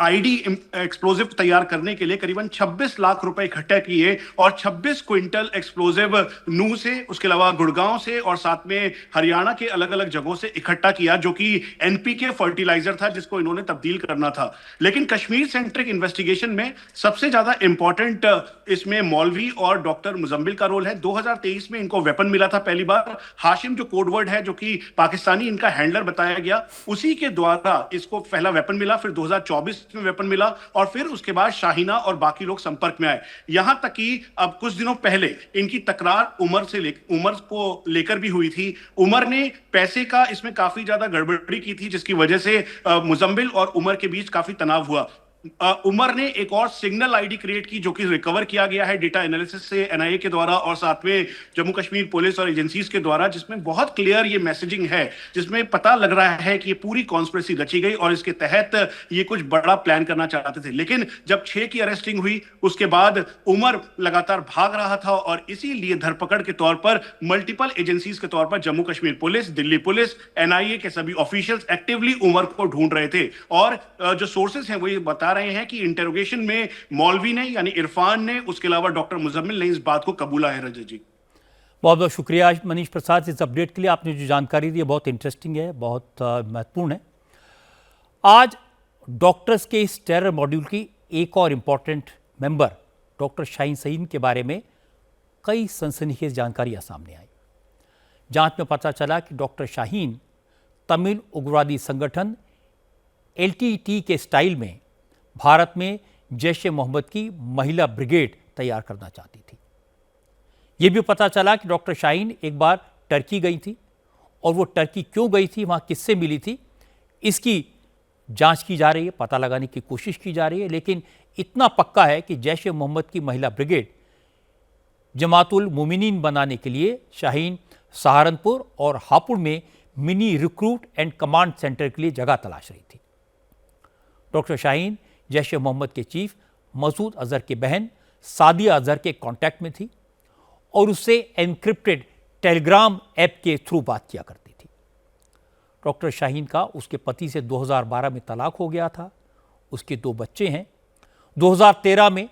आईडी एक्सप्लोजिव तैयार करने के लिए करीबन 26 लाख रुपए इकट्ठा किए, और 26 क्विंटल एक्सप्लोजिव नूह से, उसके अलावा गुड़गांव से और साथ में हरियाणा के अलग अलग जगहों से इकट्ठा किया, जो कि एनपीके फर्टिलाइजर था जिसको इन्होंने तब्दील करना था। लेकिन कश्मीर सेंट्रिक इन्वेस्टिगेशन में सबसे ज्यादा इंपॉर्टेंट इसमें मौलवी और डॉक्टर मुजम्मिल का रोल है। 2023 में इनको वेपन मिला था पहली बार। हाशिम जो कोड वर्ड है, जो कि पाकिस्तानी इनका हैंडलर बताया गया, उसी के द्वारा इसको पहला वेपन मिला, फिर 2024 में वेपन मिला, और फिर उसके बाद शाहीना और बाकी लोग संपर्क में आए। यहां तक कि अब कुछ दिनों पहले इनकी तकरार उमर को लेकर भी हुई थी। उमर ने पैसे का इसमें काफी ज्यादा गड़बड़ी की थी, जिसकी वजह से मुजम्मिल और उमर के बीच काफी तनाव हुआ। उमर ने एक और सिग्नल आईडी क्रिएट की, जो कि रिकवर किया गया है डेटा एनालिसिस से एनआईए के द्वारा और साथ में जम्मू कश्मीर पुलिस और एजेंसीज के द्वारा, जिसमें बहुत क्लियर ये मैसेजिंग है, जिसमें पता लग रहा है कि ये पूरी कॉन्स्पिरेसी रची गई और इसके तहत ये कुछ बड़ा प्लान करना चाहते थे। लेकिन जब 6 की अरेस्टिंग हुई, उसके बाद उमर लगातार भाग रहा था, और इसीलिए धरपकड़ के तौर पर मल्टीपल एजेंसीज के तौर पर Jammu Kashmir police, Delhi police, NIA के सभी ऑफिशियल्स एक्टिवली उमर को ढूंढ रहे थे। और जो सोर्सेस हैं वो ये बता रहे हैं कि इंटरोगेशन में मौलवी ने यानी इरफान ने, उसके अलावा डॉक्टर मुजम्मिल ने इस बात को कबूला है। रजत जी, बहुत बहुत शुक्रिया मनीष प्रसाद इस अपडेट के लिए। आपने जो जानकारी दी है बहुत इंटरेस्टिंग है, बहुत महत्वपूर्ण है। आज डॉक्टर्स के इस टेरर मॉड्यूल की एक और important member doctor Shaheen Saeed के बारे में कई सनसनीखेज जानकारियां सामने आई। जांच में पता चला कि डॉक्टर शाहीन तमिल उग्रवादी संगठन एलटीटी के स्टाइल में भारत में जैश ए मोहम्मद की महिला ब्रिगेड तैयार करना चाहती थी। यह भी पता चला कि डॉक्टर शाहीन एक बार टर्की गई थी, और वो टर्की क्यों गई थी, वहाँ किससे मिली थी, इसकी जांच की जा रही है, पता लगाने की कोशिश की जा रही है। लेकिन इतना पक्का है कि जैश ए मोहम्मद की महिला ब्रिगेड जमातुल मोमिनीन बनाने के लिए शाहीन सहारनपुर और हापुड़ में mini recruit and command centre के लिए जगह तलाश रही थी। डॉक्टर शाहीन जैश ए मोहम्मद के चीफ मसूद अजहर की बहन सादिया अजहर के कांटेक्ट में थी, और उससे एनक्रिप्टेड टेलीग्राम ऐप के थ्रू बात किया करती थी। डॉक्टर शाहीन का उसके पति से 2012 में तलाक हो गया था। उसके 2 बच्चे हैं। 2013 में,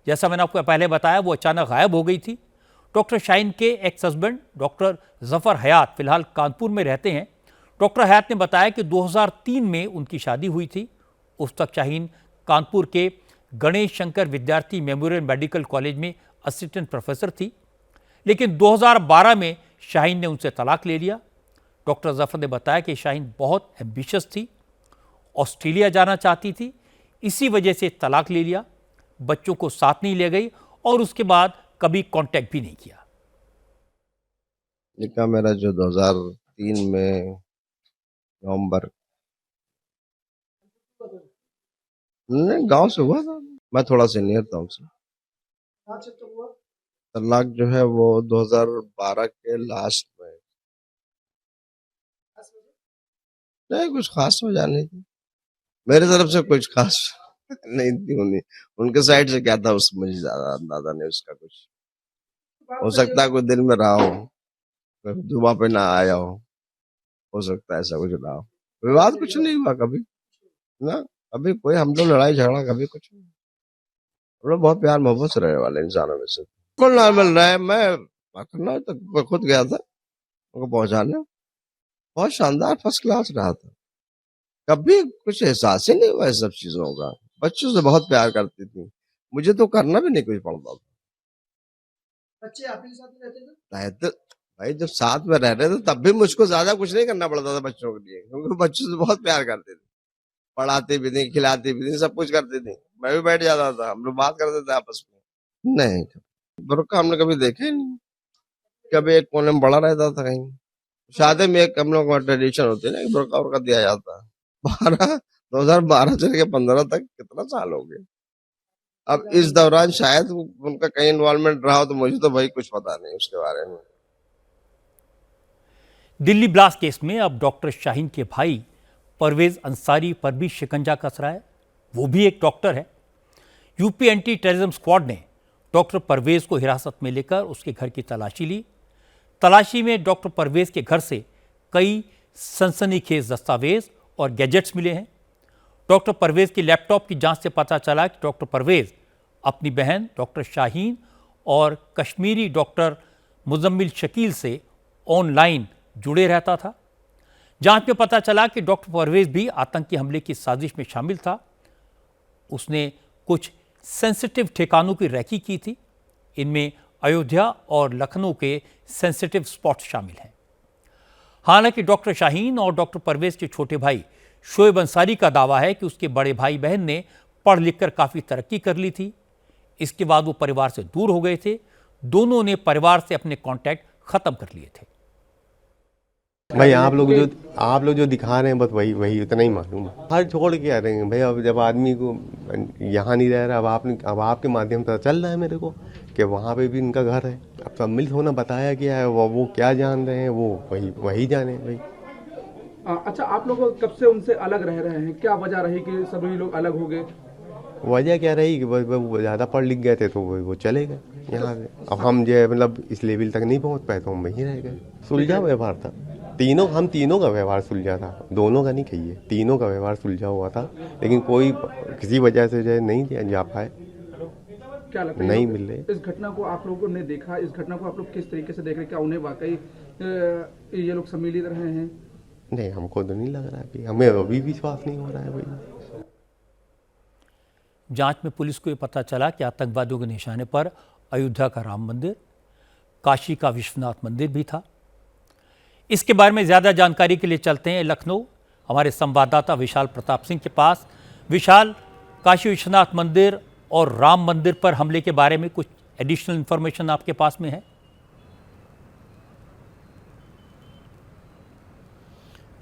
जैसा मैंने आपको पहले बताया, वो अचानक गायब हो गई थी। डॉक्टर शाहीन के एक्स हस्बैंड डॉक्टर जफर हयात फिलहाल कानपुर में रहते हैं। डॉक्टर हयात ने बताया कि 2003 में उनकी शादी हुई थी। उस तक शाहीन कानपुर के गणेश शंकर विद्यार्थी मेमोरियल मेडिकल कॉलेज में असिस्टेंट प्रोफेसर थी। लेकिन 2012 में शाहीन ने उनसे तलाक ले लिया। डॉक्टर जफर ने बताया कि शाहीन बहुत एम्बिशियस थी, ऑस्ट्रेलिया जाना चाहती थी, इसी वजह से तलाक ले लिया, बच्चों को साथ नहीं ले गई, और उसके बाद कभी कांटेक्ट भी नहीं किया। निकाह मेरा जो 2003 में नवंबर गांव से हुआ था। मैं थोड़ा सीनियर था उनसे। तलाक जो है वो 2012 के लास्ट में। नहीं, कुछ खास वजह नहीं थी मेरी तरफ से, कुछ खास नहीं थी उन्हें, उनके साइड से क्या था उस मुझे ज्यादा अंदाजा नहीं उसका कुछ। हो सकता है कोई दिल में रहा हो, कोई जुबा पे ना आया हो सकता है ऐसा कुछ रहा हो। विवाद कुछ नहीं हुआ कभी ना, अभी कोई हम लोग लड़ाई झगड़ा कभी कुछ नहीं। हम लोग बहुत प्यार मोहब्बत से रहने वाले इंसानों में से, बिल्कुल नॉर्मल रहा है। मैं लखनऊ तक खुद गया था उनको पहुंचाने, बहुत शानदार फर्स्ट क्लास रहा था, कभी कुछ एहसास ही नहीं हुआ इस सब चीजों का। बच्चों से बहुत प्यार करती थी, मुझे तो करना भी नहीं कुछ पड़ता था। बच्चे आपके साथ रहते थे? रहते भाई जब साथ में रह रहे थे तब भी मुझको ज्यादा कुछ नहीं करना पड़ता था बच्चों के लिए, क्योंकि बच्चों से बहुत प्यार करते थे, पढ़ाते भी थी, खिलाती भी थी, सब कुछ करती थी। मैं भी बैठ जाता था, हम लोग बात करते थे आपस में। नहीं, बुर्का हमने कभी देखे ही नहीं, कभी एक कोने में बड़ा रहता था कहीं। शादी में एक हम लोग का ट्रेडिशन होती है ना, बुर्का उर्का दिया जाता है। 2012 से लेकर 15 तक कितना साल हो गए। अब इस दौरान शायद उनका कहीं इन्वॉल्वमेंट रहा हो, तो मुझे तो भाई कुछ पता नहीं उसके बारे में। दिल्ली ब्लास्ट केस में अब डॉक्टर शाहीन के भाई परवेज अंसारी पर भी शिकंजा कस रहा है। वो भी एक डॉक्टर है। यूपी एंटी टेररिज्म स्क्वाड ने डॉक्टर परवेज को हिरासत में लेकर उसके घर की तलाशी ली। तलाशी में डॉक्टर परवेज के घर से कई सनसनीखेज दस्तावेज और गैजेट्स मिले हैं। डॉक्टर परवेज की लैपटॉप की जांच से पता चला कि डॉक्टर परवेज अपनी बहन डॉक्टर शाहीन और कश्मीरी डॉक्टर मुजम्मिल शकील से ऑनलाइन जुड़े रहता था। जांच में पता चला कि डॉक्टर परवेज भी आतंकी हमले की साजिश में शामिल था। उसने कुछ सेंसिटिव ठिकानों की रैकी की थी। इनमें अयोध्या और लखनऊ के सेंसिटिव स्पॉट्स शामिल हैं। हालांकि डॉक्टर शाहीन और डॉक्टर परवेज के छोटे भाई शोएब अंसारी का दावा है कि उसके बड़े भाई बहन ने पढ़ लिखकर काफ़ी तरक्की कर ली थी। इसके बाद वो परिवार से दूर हो गए थे। दोनों ने परिवार से अपने कॉन्टैक्ट खत्म कर लिए थे। भाई आप लोग जो दिखा रहे हैं बस वही उतना ही मालूम है। हर छोड़ के आ रहे हैं भाई। अब जब आदमी को यहाँ नहीं रह रहा, अब आपके माध्यम से चल रहा है मेरे को कि वहाँ पे भी इनका घर है। अब सम्मिलित होना बताया गया है, वो क्या जान रहे हैं वो वही जाने भाई। अच्छा, आप लोग कब से उनसे अलग रह रहे हैं? क्या वजह रही कि सभी लोग अलग हो गए? वजह क्या रही कि वो ज़्यादा पढ़ लिख गए थे तो वो चले गए यहाँ से। अब हम जो मतलब इस लेवल तक नहीं पहुँच पाए तो हम वहीं रह गए। सुलझा व्यवहार था, हम तीनों का व्यवहार सुलझा था, दोनों का नहीं कहिए, तीनों का व्यवहार सुलझा हुआ था। लेकिन कोई किसी वजह से जो नहीं जा पाए, क्या लगता है नहीं मिल रहे। इस घटना को आप लोगों ने देखा, इस घटना को आप लोग किस तरीके से देख रहे हैं? क्या उन्हें वाकई ये लोग सम्मिलित रहे हैं? नहीं, हमको तो नहीं लग रहा है, हमें अभी विश्वास नहीं हो रहा है भाई। जांच में पुलिस को यह पता चला कि आतंकवादियों के निशाने पर अयोध्या का राम मंदिर, काशी का विश्वनाथ मंदिर भी था। इसके बारे में ज्यादा जानकारी के लिए चलते हैं लखनऊ, हमारे संवाददाता विशाल प्रताप सिंह के पास। विशाल, काशी विश्वनाथ मंदिर और राम मंदिर पर हमले के बारे में कुछ एडिशनल इंफॉर्मेशन आपके पास में है?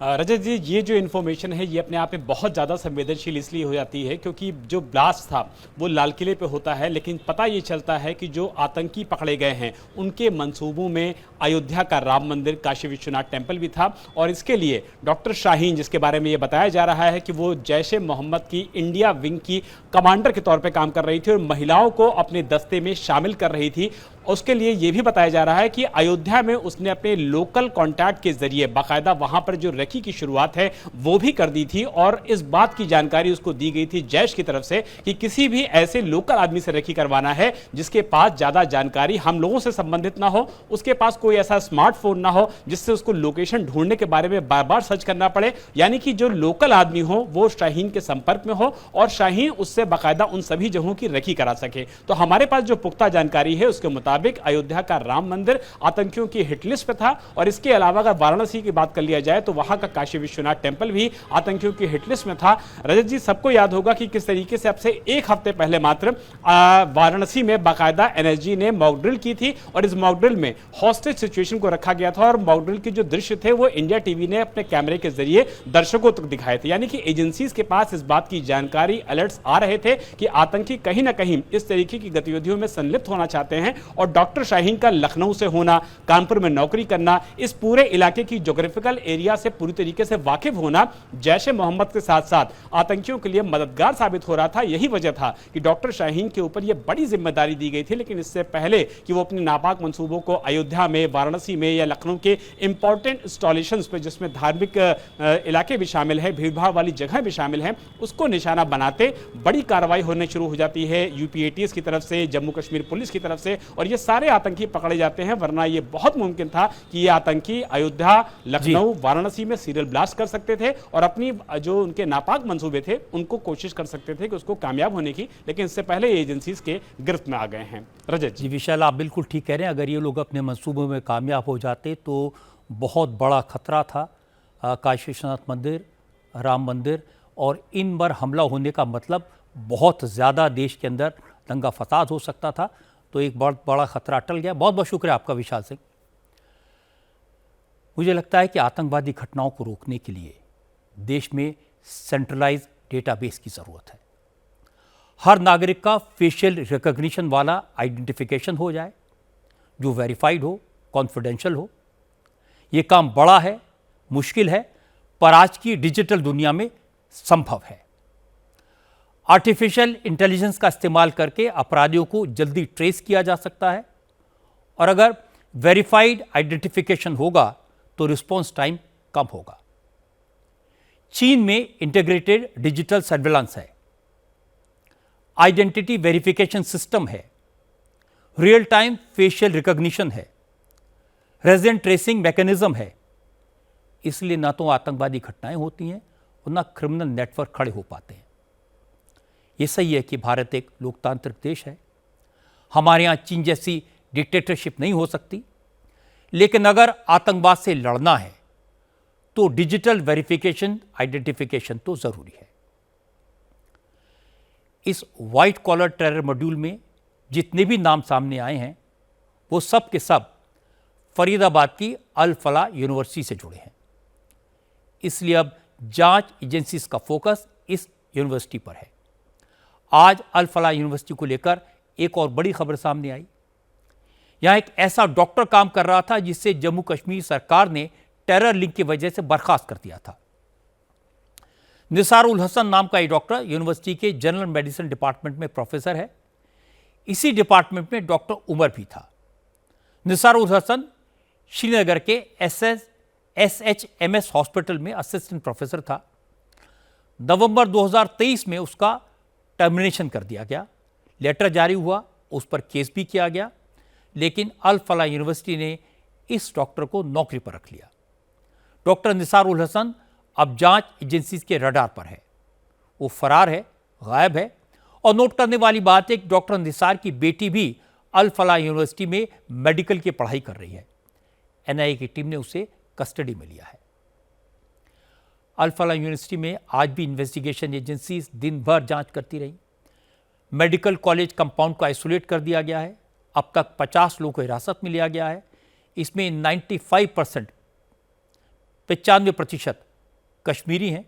रजत जी, ये जो इन्फॉर्मेशन है ये अपने आप में बहुत ज़्यादा संवेदनशील इसलिए हो जाती है क्योंकि जो ब्लास्ट था वो लाल किले पे होता है, लेकिन पता ये चलता है कि जो आतंकी पकड़े गए हैं उनके मंसूबों में अयोध्या का राम मंदिर, काशी विश्वनाथ टेम्पल भी था। और इसके लिए डॉक्टर शाहीन, जिसके बारे में ये बताया जा रहा है कि वो जैश-ए-मोहम्मद की इंडिया विंग की कमांडर के तौर पर काम कर रही थी और महिलाओं को अपने दस्ते में शामिल कर रही थी। उसके लिए ये भी बताया जा रहा है कि अयोध्या में उसने अपने लोकल कॉन्टैक्ट के जरिए बाकायदा वहां पर जो रेकी की शुरुआत है वो भी कर दी थी और इस बात की जानकारी उसको दी गई थी जैश की तरफ से कि किसी भी ऐसे लोकल आदमी से रेकी करवाना है जिसके पास ज्यादा जानकारी हम लोगों से संबंधित ना हो, उसके पास कोई ऐसा स्मार्टफोन ना हो जिससे उसको लोकेशन ढूंढने के बारे में बार बार सर्च करना पड़े। यानी कि जो लोकल आदमी हो वो शाहीन के संपर्क में हो और शाहीन उससे बाकायदा उन सभी जगहों की रेकी करा सके। तो हमारे पास जो पुख्ता जानकारी है उसके मुताबिक अयोध्या का राम मंदिर आतंकियों की हिटलिस्ट पे था और इसके अलावा अगर वाराणसी की बात कर लिया जाए तो वहां का काशी विश्वनाथ टेम्पल भी आतंकियों की हिटलिस्ट में था। रजत जी, सबको याद होगा कि किस तरीके से अब से एक हफ्ते पहले मात्र वाराणसी में बाकायदा एनएसजी ने मॉक ड्रिल की थी और इस मॉक ड्रिल में हॉस्टेज सिचुएशन को रखा गया था और मॉक ड्रिल के जो दृश्य थे वो इंडिया टीवी ने अपने कैमरे के जरिए दर्शकों तक दिखाए थे। यानी कि एजेंसीज के पास इस बात की जानकारी, अलर्ट्स आ रहे थे कि आतंकी कहीं ना कहीं इस तरीके की गतिविधियों में संलिप्त होना चाहते हैं और और डॉक्टर शाहीन का लखनऊ से होना, कानपुर में नौकरी करना, इस पूरे इलाके की ज्योग्राफिकल एरिया से पूरी तरीके से वाकिफ होना जैश ए मोहम्मद के साथ साथ आतंकियों के लिए मददगार साबित हो रहा था। यही वजह था कि डॉक्टर शाहीन के ऊपर यह बड़ी जिम्मेदारी दी गई थी। लेकिन इससे पहले कि वो अपने नापाक मंसूबों को अयोध्या में, वाराणसी में या लखनऊ के इंपॉर्टेंट इंस्टॉलेशंस पे, जिसमें धार्मिक इलाके भी शामिल है, भीड़भाड़ वाली जगह भी शामिल है, उसको निशाना बनाते बड़ी कार्रवाई होने शुरू हो जाती है यूपीएटीएस की तरफ से, जम्मू कश्मीर पुलिस की तरफ से, और ये सारे आतंकी पकड़े जाते हैं। वरना ये बहुत मुमकिन था कि ये आतंकी अयोध्या, लखनऊ, वाराणसी में सीरियल ब्लास्ट कर सकते थे और अपनी जो उनके नापाक मंसूबे थे उनको कोशिश कर सकते थे कि उसको कामयाब होने की। लेकिन इससे पहले एजेंसीज के गिरफ्त में आ गए हैं। रजत जी विशाल, आप बिल्कुल ठीक कह रहे हैं। अगर ये लोग अपने मंसूबों में कामयाब हो जाते तो बहुत बड़ा खतरा था। काशी विश्वनाथ मंदिर, राम मंदिर और इन पर हमला होने का मतलब बहुत ज़्यादा देश के अंदर दंगा फसाद हो सकता था। तो एक बहुत बड़ा खतरा टल गया। बहुत बहुत शुक्रिया आपका विशाल सिंह। मुझे लगता है कि आतंकवादी घटनाओं को रोकने के लिए देश में सेंट्रलाइज डेटाबेस की ज़रूरत है। हर नागरिक का फेशियल रिकॉग्निशन वाला आइडेंटिफिकेशन हो जाए, जो वेरीफाइड हो, कॉन्फिडेंशियल हो। ये काम बड़ा है, मुश्किल है, पर आज की डिजिटल दुनिया में संभव है। आर्टिफिशियल इंटेलिजेंस का इस्तेमाल करके अपराधियों को जल्दी ट्रेस किया जा सकता है और अगर वेरीफाइड आइडेंटिफिकेशन होगा तो रिस्पॉन्स टाइम कम होगा। चीन में इंटीग्रेटेड डिजिटल सर्विलांस है, आइडेंटिटी वेरिफिकेशन सिस्टम है, रियल टाइम फेशियल रिकॉग्निशन है, रेजिडेंट ट्रेसिंग मैकेनिज्म है। इसलिए ना तो आतंकवादी घटनाएं होती हैं और ना क्रिमिनल नेटवर्क खड़े हो पाते हैं। ये सही है कि भारत एक लोकतांत्रिक देश है, हमारे यहाँ चीन जैसी डिक्टेटरशिप नहीं हो सकती। लेकिन अगर आतंकवाद से लड़ना है तो डिजिटल वेरिफिकेशन, आइडेंटिफिकेशन तो जरूरी है। इस व्हाइट कॉलर टेरर मॉड्यूल में जितने भी नाम सामने आए हैं वो सब के सब फरीदाबाद की अल फलाह यूनिवर्सिटी से जुड़े हैं। इसलिए अब जांच एजेंसीज का फोकस इस यूनिवर्सिटी पर है। आज अल फलाह यूनिवर्सिटी को लेकर एक और बड़ी खबर सामने आई। यहां एक ऐसा डॉक्टर काम कर रहा था जिससे जम्मू कश्मीर सरकार ने टेरर लिंक की वजह से बर्खास्त कर दिया था। निसार उल हसन नाम का ये डॉक्टर यूनिवर्सिटी के जनरल मेडिसिन डिपार्टमेंट में प्रोफेसर है। इसी डिपार्टमेंट में डॉक्टर उमर भी था। निसार उल हसन श्रीनगर के SHMS हॉस्पिटल में असिस्टेंट प्रोफेसर था। नवंबर 2023 में उसका टर्मिनेशन कर दिया गया। लेटर जारी हुआ, उस पर केस भी किया गया, लेकिन अल फलाह यूनिवर्सिटी ने इस डॉक्टर को नौकरी पर रख लिया। डॉक्टर निसार उल हसन अब जांच एजेंसीज के रडार पर है। वो फरार है, गायब है। और नोट करने वाली बात है कि डॉक्टर निसार की बेटी भी अल फलाह यूनिवर्सिटी में मेडिकल की पढ़ाई कर रही है। NIA की टीम ने उसे कस्टडी में लिया है। अल फलाह यूनिवर्सिटी में आज भी इन्वेस्टिगेशन एजेंसीज दिन भर जांच करती रही। मेडिकल कॉलेज कंपाउंड को आइसोलेट कर दिया गया है। अब तक 50 लोगों को हिरासत में लिया गया है। इसमें 95% कश्मीरी हैं।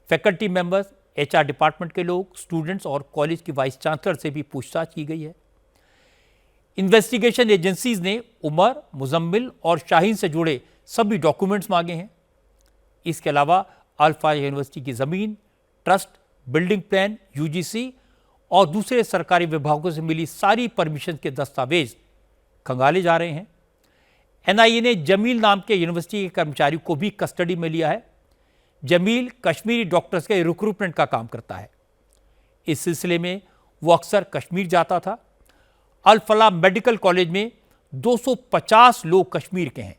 फैकल्टी मेंबर्स, HR डिपार्टमेंट के लोग, स्टूडेंट्स और कॉलेज की वाइस चांसलर से भी पूछताछ की गई है। इन्वेस्टिगेशन एजेंसीज ने उमर, मुजम्मिल और शाहीन से जुड़े सभी डॉक्यूमेंट्स मांगे हैं। इसके अलावा अल फलाह यूनिवर्सिटी की ज़मीन, ट्रस्ट, बिल्डिंग प्लान, UGC और दूसरे सरकारी विभागों से मिली सारी परमिशन के दस्तावेज खंगाले जा रहे हैं। NIA ने जमील नाम के यूनिवर्सिटी के कर्मचारी को भी कस्टडी में लिया है। जमील कश्मीरी डॉक्टर्स के रिक्रूटमेंट का काम करता है। इस सिलसिले में वो अक्सर कश्मीर जाता था। अल फलाह मेडिकल कॉलेज में 250 लोग कश्मीर के हैं।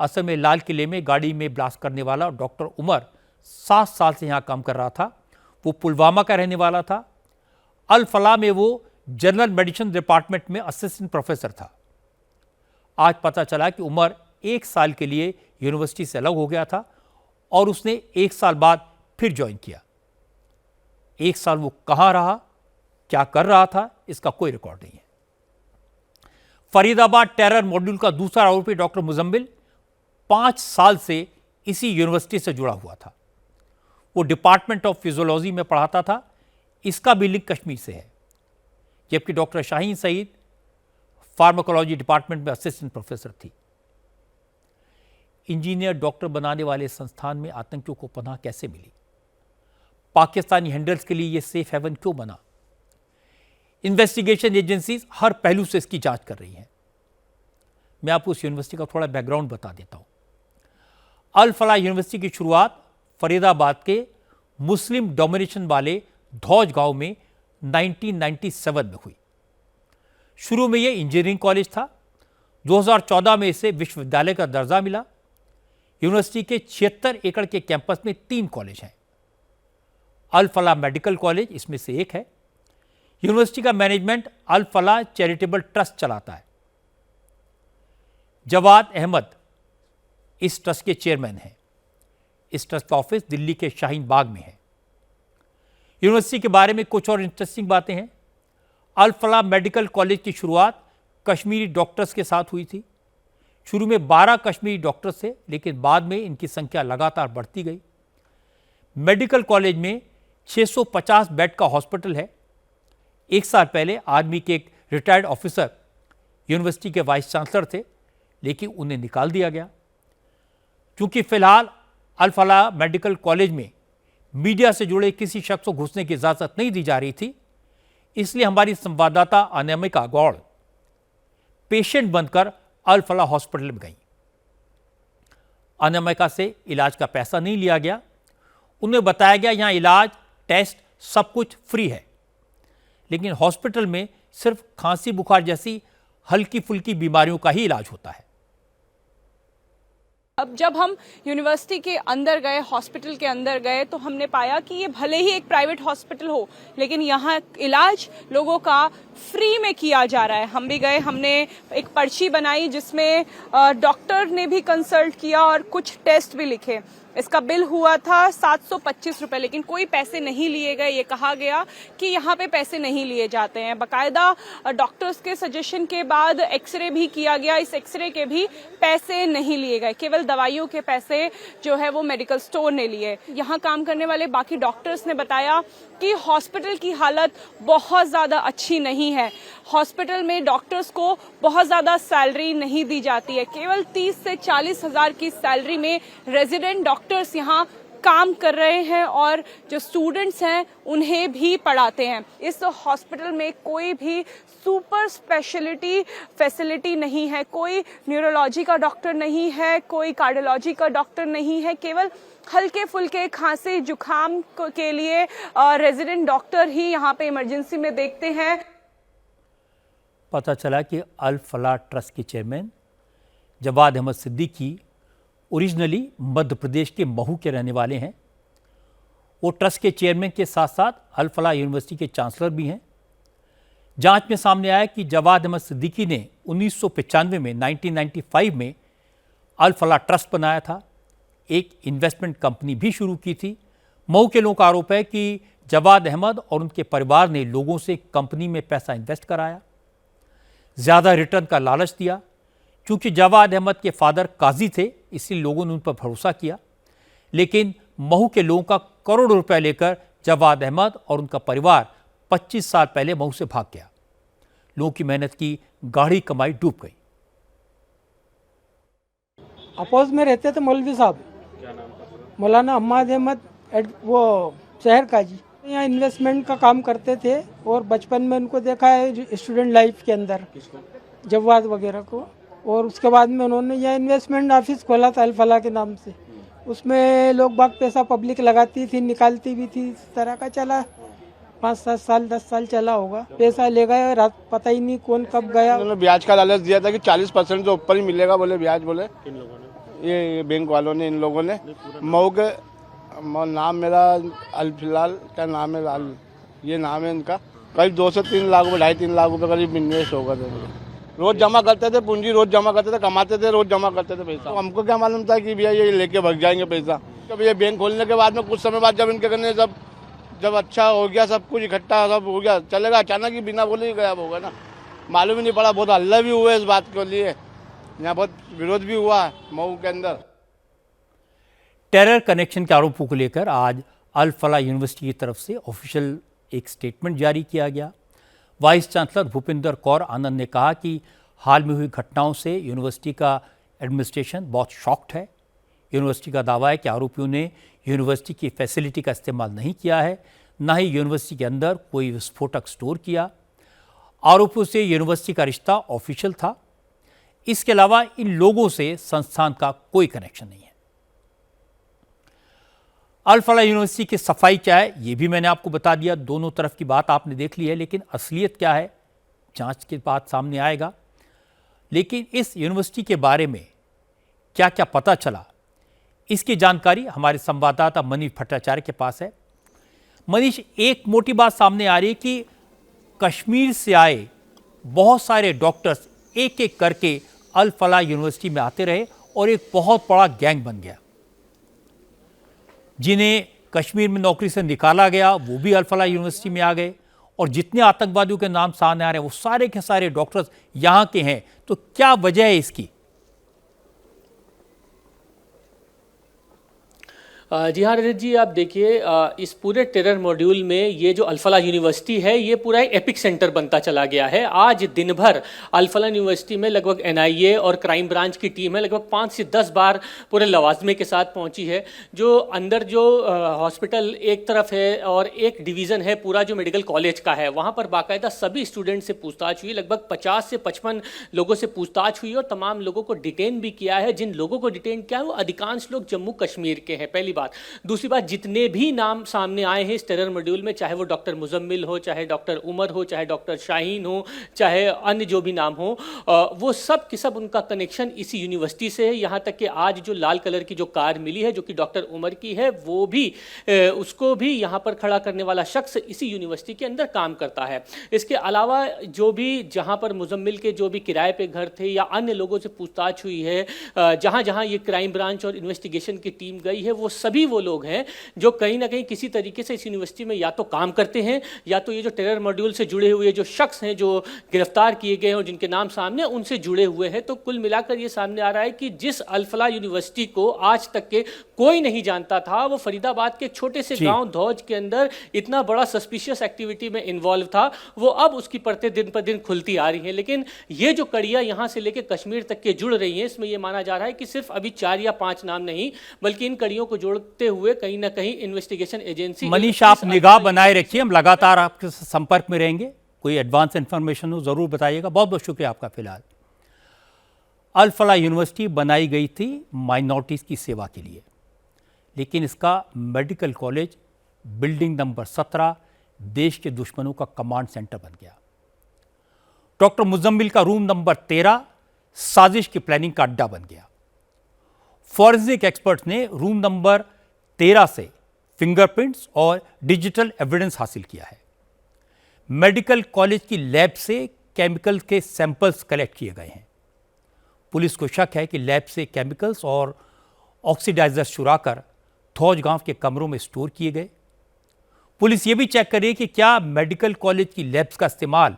असल में लाल किले में गाड़ी में ब्लास्ट करने वाला डॉक्टर उमर 7 साल से यहाँ काम कर रहा था। वो पुलवामा का रहने वाला था। अल फलाह में वो जनरल मेडिसिन डिपार्टमेंट में असिस्टेंट प्रोफेसर था। आज पता चला कि उमर 1 साल के लिए यूनिवर्सिटी से अलग हो गया था और उसने 1 साल बाद फिर ज्वाइन किया। 1 साल वो कहाँ रहा, क्या कर रहा था, इसका कोई रिकॉर्ड नहीं है। फरीदाबाद टेरर मॉड्यूल का दूसरा आरोपी डॉक्टर मुजम्मिल 5 साल से इसी यूनिवर्सिटी से जुड़ा हुआ था। वो डिपार्टमेंट ऑफ फिजियोलॉजी में पढ़ाता था। इसका भी लिंक कश्मीर से है। जबकि doctor Shaheen Saeed pharmacology department में असिस्टेंट प्रोफेसर थी। इंजीनियर डॉक्टर बनाने वाले संस्थान में आतंकियों को पनाह कैसे मिली? पाकिस्तानी हैंडल्स के लिए यह सेफ हेवन क्यों बना? इन्वेस्टिगेशन एजेंसीज हर पहलू से इसकी जांच कर रही हैं। मैं आपको उस यूनिवर्सिटी का थोड़ा बैकग्राउंड बता देता हूं। अल फलाह यूनिवर्सिटी की शुरुआत फरीदाबाद के मुस्लिम डोमिनेशन वाले धौज गांव में 1997 में हुई। शुरू में यह इंजीनियरिंग कॉलेज था। 2014 में इसे विश्वविद्यालय का दर्जा मिला। यूनिवर्सिटी के 76 एकड़ के कैंपस में 3 कॉलेज हैं। अल फलाह मेडिकल कॉलेज इसमें से एक है। यूनिवर्सिटी का मैनेजमेंट अल फलाह चैरिटेबल ट्रस्ट चलाता है। जवाद अहमद इस ट्रस्ट के चेयरमैन हैं। इस ट्रस्ट का ऑफिस दिल्ली के शाहीन बाग में है। यूनिवर्सिटी के बारे में कुछ और इंटरेस्टिंग बातें हैं। अल फलाह मेडिकल कॉलेज की शुरुआत कश्मीरी डॉक्टर्स के साथ हुई थी। शुरू में 12 कश्मीरी डॉक्टर्स थे, लेकिन बाद में इनकी संख्या लगातार बढ़ती गई। मेडिकल कॉलेज में 650 बेड का हॉस्पिटल है। 1 साल पहले आर्मी के एक रिटायर्ड ऑफिसर यूनिवर्सिटी के वाइस चांसलर थे, लेकिन उन्हें निकाल दिया गया। क्योंकि फिलहाल अल फलाह मेडिकल कॉलेज में मीडिया से जुड़े किसी शख्स को घुसने की इजाजत नहीं दी जा रही थी, इसलिए हमारी संवाददाता अनामिका गौड़ पेशेंट बनकर अल फलाह हॉस्पिटल में गई। अनामिका से इलाज का पैसा नहीं लिया गया। उन्हें बताया गया यहां इलाज, टेस्ट सब कुछ फ्री है, लेकिन हॉस्पिटल में सिर्फ खांसी बुखार जैसी हल्की फुल्की बीमारियों का ही इलाज होता है। अब जब हम यूनिवर्सिटी के अंदर गए, हॉस्पिटल के अंदर गए, तो हमने पाया कि ये भले ही एक प्राइवेट हॉस्पिटल हो, लेकिन यहाँ इलाज लोगों का फ्री में किया जा रहा है। हम भी गए, हमने एक पर्ची बनाई जिसमें डॉक्टर ने भी कंसल्ट किया और कुछ टेस्ट भी लिखे। इसका बिल हुआ था 725 रुपए, लेकिन कोई पैसे नहीं लिए गए। ये कहा गया कि यहाँ पे पैसे नहीं लिए जाते हैं। बाकायदा डॉक्टर्स के सजेशन के बाद एक्सरे भी किया गया। इस एक्सरे के भी पैसे नहीं लिए गए, केवल दवाइयों के पैसे जो है वो मेडिकल स्टोर ने लिए। यहाँ काम करने वाले बाकी डॉक्टर्स ने बताया कि हॉस्पिटल की हालत बहुत ज्यादा अच्छी नहीं है। हॉस्पिटल में डॉक्टर्स को बहुत ज्यादा सैलरी नहीं दी जाती है। केवल 30 से 40 हजार की सैलरी में रेजिडेंट डॉक्टर्स यहाँ काम कर रहे हैं और जो स्टूडेंट्स हैं उन्हें भी पढ़ाते हैं। इस हॉस्पिटल में कोई भी सुपर स्पेशलिटी फैसिलिटी नहीं है। कोई न्यूरोलॉजी का डॉक्टर नहीं है, कोई कार्डियोलॉजी का डॉक्टर नहीं है। केवल हल्के फुल्के खांसी जुकाम के लिए रेजिडेंट डॉक्टर ही यहाँ पे इमरजेंसी में देखते हैं। पता चला कि अल फलाह ट्रस्ट के चेयरमैन जवाद अहमद सिद्दीकी ओरिजिनली मध्य प्रदेश के महू के रहने वाले हैं। वो ट्रस्ट के चेयरमैन के साथ साथ अल फलाह यूनिवर्सिटी के चांसलर भी हैं। जांच में सामने आया कि जवाद अहमद सिद्दीकी ने 1995 में 1995 में अल फलाह ट्रस्ट बनाया था। एक इन्वेस्टमेंट कंपनी भी शुरू की थी। महू के लोगों का आरोप है कि जवाद अहमद और उनके परिवार ने लोगों से कंपनी में पैसा इन्वेस्ट कराया, ज़्यादा रिटर्न का लालच दिया। क्योंकि जवाद अहमद के फादर काजी थे, इसलिए लोगों ने उन पर भरोसा किया। लेकिन महू के लोगों का करोड़ों रुपए लेकर जवाद अहमद और उनका परिवार 25 साल पहले महू से भाग गया। लोगों की मेहनत की गाढ़ी कमाई डूब गई। अपोज में रहते थे मौलवी साहब, मौलाना अहमद अहमद, वो शहर काजी। यहाँ इन्वेस्टमेंट का काम करते थे और बचपन में उनको देखा है स्टूडेंट लाइफ के अंदर, जवाद वगैरह को। और उसके बाद में उन्होंने यह इन्वेस्टमेंट ऑफिस खोला था अल फलाह के नाम से। उसमें लोग बाग पैसा पब्लिक लगाती थी, निकालती भी थी। इस तरह का चला 5-7 साल 10 साल चला होगा। पैसा ले गए, रात पता ही नहीं कौन कब गया। उन्होंने ब्याज का लालच दिया था कि 40% से ऊपर ही मिलेगा, बोले ब्याज। बोले ये बैंक वालों ने, इन लोगों ने। मऊ के नाम मेरा अल फिलहाल क्या नाम है, ये नाम है इनका। करीब 2 से 3 लाख रुपये, 2.5-3 लाख रुपये करीब इन्वेस्ट होगा। रोज जमा करते थे पूंजी, रोज जमा करते थे, कमाते थे, रोज जमा करते थे पैसा। तो हमको क्या मालूम था कि भैया ये लेके भाग जाएंगे पैसा। जब ये बैंक खोलने के बाद में कुछ समय बाद जब इनके करने जब अच्छा हो गया, सब कुछ इकट्ठा सब हो गया, चलेगा, अचानक ही बिना बोले ही गायब होगा ना। मालूम ही नहीं पड़ा। बहुत हल्ला भी हुआ इस बात के लिए, यहाँ बहुत विरोध भी हुआ मऊ के अंदर। टेरर कनेक्शन के आरोपों को लेकर आज अल फलाह यूनिवर्सिटी की तरफ से ऑफिशियल एक स्टेटमेंट जारी किया गया। वाइस चांसलर भूपिंदर कौर आनंद ने कहा कि हाल में हुई घटनाओं से यूनिवर्सिटी का एडमिनिस्ट्रेशन बहुत शॉक्ड है। यूनिवर्सिटी का दावा है कि आरोपियों ने यूनिवर्सिटी की फैसिलिटी का इस्तेमाल नहीं किया है, ना ही यूनिवर्सिटी के अंदर कोई विस्फोटक स्टोर किया। आरोपियों से यूनिवर्सिटी का रिश्ता ऑफिशियल था। इसके अलावा इन लोगों से संस्थान का कोई कनेक्शन नहीं है। अल फलाह यूनिवर्सिटी की सफाई क्या है, यह भी मैंने आपको बता दिया। दोनों तरफ की बात आपने देख ली है, लेकिन असलियत क्या है जांच के बाद सामने आएगा। लेकिन इस यूनिवर्सिटी के बारे में क्या क्या पता चला, इसकी जानकारी हमारे संवाददाता मनीष भट्टाचार्य के पास है। मनीष, एक मोटी बात सामने आ रही है कि कश्मीर से आए बहुत सारे डॉक्टर्स एक एक करके अल फलाह यूनिवर्सिटी में आते रहे और एक बहुत बड़ा गैंग बन गया। जिन्हें कश्मीर में नौकरी से निकाला गया वो भी अल फलाह यूनिवर्सिटी में आ गए, और जितने आतंकवादियों के नाम सामने आ रहे हैं वो सारे के सारे डॉक्टर्स यहां के हैं। तो क्या वजह है इसकी? जी हाँ रजत जी, आप देखिए इस पूरे टेरर मॉड्यूल में ये जो अल फलाह यूनिवर्सिटी है ये पूरा एक एपिक सेंटर बनता चला गया है। आज दिन भर अल फलाह यूनिवर्सिटी में लगभग NIA और क्राइम ब्रांच की टीम है लगभग 5 से 10 बार पूरे लवाजमे के साथ पहुंची है। जो अंदर जो हॉस्पिटल एक तरफ है और एक डिवीज़न है पूरा जो मेडिकल कॉलेज का है, वहाँ पर बाकायदा सभी स्टूडेंट से पूछताछ हुई। लगभग 50 से 55 लोगों से पूछताछ हुई और तमाम लोगों को डिटेन भी किया है। जिन लोगों को डिटेन किया है वो अधिकांश लोग जम्मू कश्मीर के हैं, पहली बात। दूसरी बात, जितने भी नाम सामने आए हैं इस टेरर मॉड्यूल में, चाहे वो डॉक्टर मुजम्मिल हो, चाहे डॉक्टर उमर हो, चाहे डॉक्टर शाहीन हो, चाहे अन्य जो भी नाम हो, वो सब के सब उनका कनेक्शन इसी यूनिवर्सिटी से है। यहाँ तक कि आज जो लाल कलर की जो कार मिली है जो कि डॉक्टर उमर की है, वो भी उसको भी यहाँ पर खड़ा करने वाला शख्स इसी यूनिवर्सिटी के अंदर काम करता है। इसके अलावा जो भी जहाँ पर मुजम्मिल के जो भी किराए पे घर थे या अन्य लोगों से पूछताछ हुई है, जहाँ जहाँ ये क्राइम ब्रांच और इन्वेस्टिगेशन की टीम गई है, वो सभी वो लोग हैं जो कहीं ना कहीं किसी तरीके से इस यूनिवर्सिटी में या तो काम करते हैं या तो ये जो टेरर मॉड्यूल से जुड़े हुए जो शख्स हैं जो गिरफ्तार किए गए हैं और जिनके नाम सामने उनसे जुड़े हुए हैं। तो कुल मिलाकर ये सामने आ रहा है कि जिस अल फलाह यूनिवर्सिटी को आज तक के कोई नहीं जानता था, वो फरीदाबाद के छोटे से गांव धौज के अंदर इतना बड़ा सस्पिशियस एक्टिविटी में इन्वॉल्व था, वो अब उसकी परतें दिन पर दिन खुलती आ रही हैं। लेकिन ये जो कड़ियाँ यहाँ से लेकर कश्मीर तक के जुड़ रही हैं, इसमें यह माना जा रहा है कि सिर्फ अभी 4 या 5 नाम नहीं बल्कि इन कड़ियों को जोड़ते हुए कहीं ना कहीं इन्वेस्टिगेशन एजेंसी। मनीष, आप निगाह बनाए रखिए, हम लगातार आपके संपर्क में रहेंगे। कोई एडवांस इंफॉर्मेशन हो जरूर बताइएगा। बहुत बहुत शुक्रिया आपका। फिलहाल अल फलाह यूनिवर्सिटी बनाई गई थी माइनॉरिटीज की सेवा के लिए, लेकिन इसका मेडिकल कॉलेज बिल्डिंग नंबर 17 देश के दुश्मनों का कमांड सेंटर बन गया। डॉक्टर मुजम्मिल का रूम नंबर 13 साजिश की प्लानिंग का अड्डा बन गया। फॉरेंसिक एक्सपर्ट्स ने रूम नंबर 13 से फिंगरप्रिंट्स और डिजिटल एविडेंस हासिल किया है। मेडिकल कॉलेज की लैब से केमिकल के सैंपल्स कलेक्ट किए गए हैं। पुलिस को शक है कि लैब से केमिकल्स और ऑक्सीडाइजर्स चुराकर धौज गांव के कमरों में स्टोर किए गए। पुलिस ये भी चेक कर रही है कि क्या मेडिकल कॉलेज की लैब्स का इस्तेमाल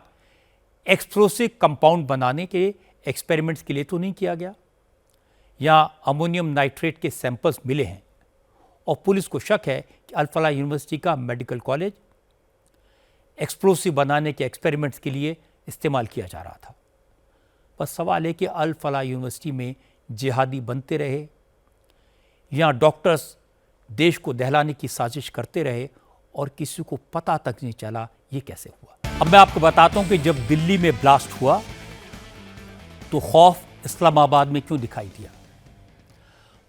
एक्सप्लोसिव कंपाउंड बनाने के एक्सपेरिमेंट्स के लिए तो नहीं किया गया। यहाँ अमोनियम नाइट्रेट के सैंपल्स मिले हैं और पुलिस को शक है कि अल फलाह यूनिवर्सिटी का मेडिकल कॉलेज एक्सप्लोसिव बनाने के एक्सपेरिमेंट्स के लिए इस्तेमाल किया जा रहा था। बस सवाल है कि अल फलाह यूनिवर्सिटी में जिहादी बनते रहे, यहाँ डॉक्टर्स देश को दहलाने की साजिश करते रहे और किसी को पता तक नहीं चला ये कैसे हुआ। अब मैं आपको बताता हूं कि जब दिल्ली में ब्लास्ट हुआ तो खौफ इस्लामाबाद में क्यों दिखाई दिया।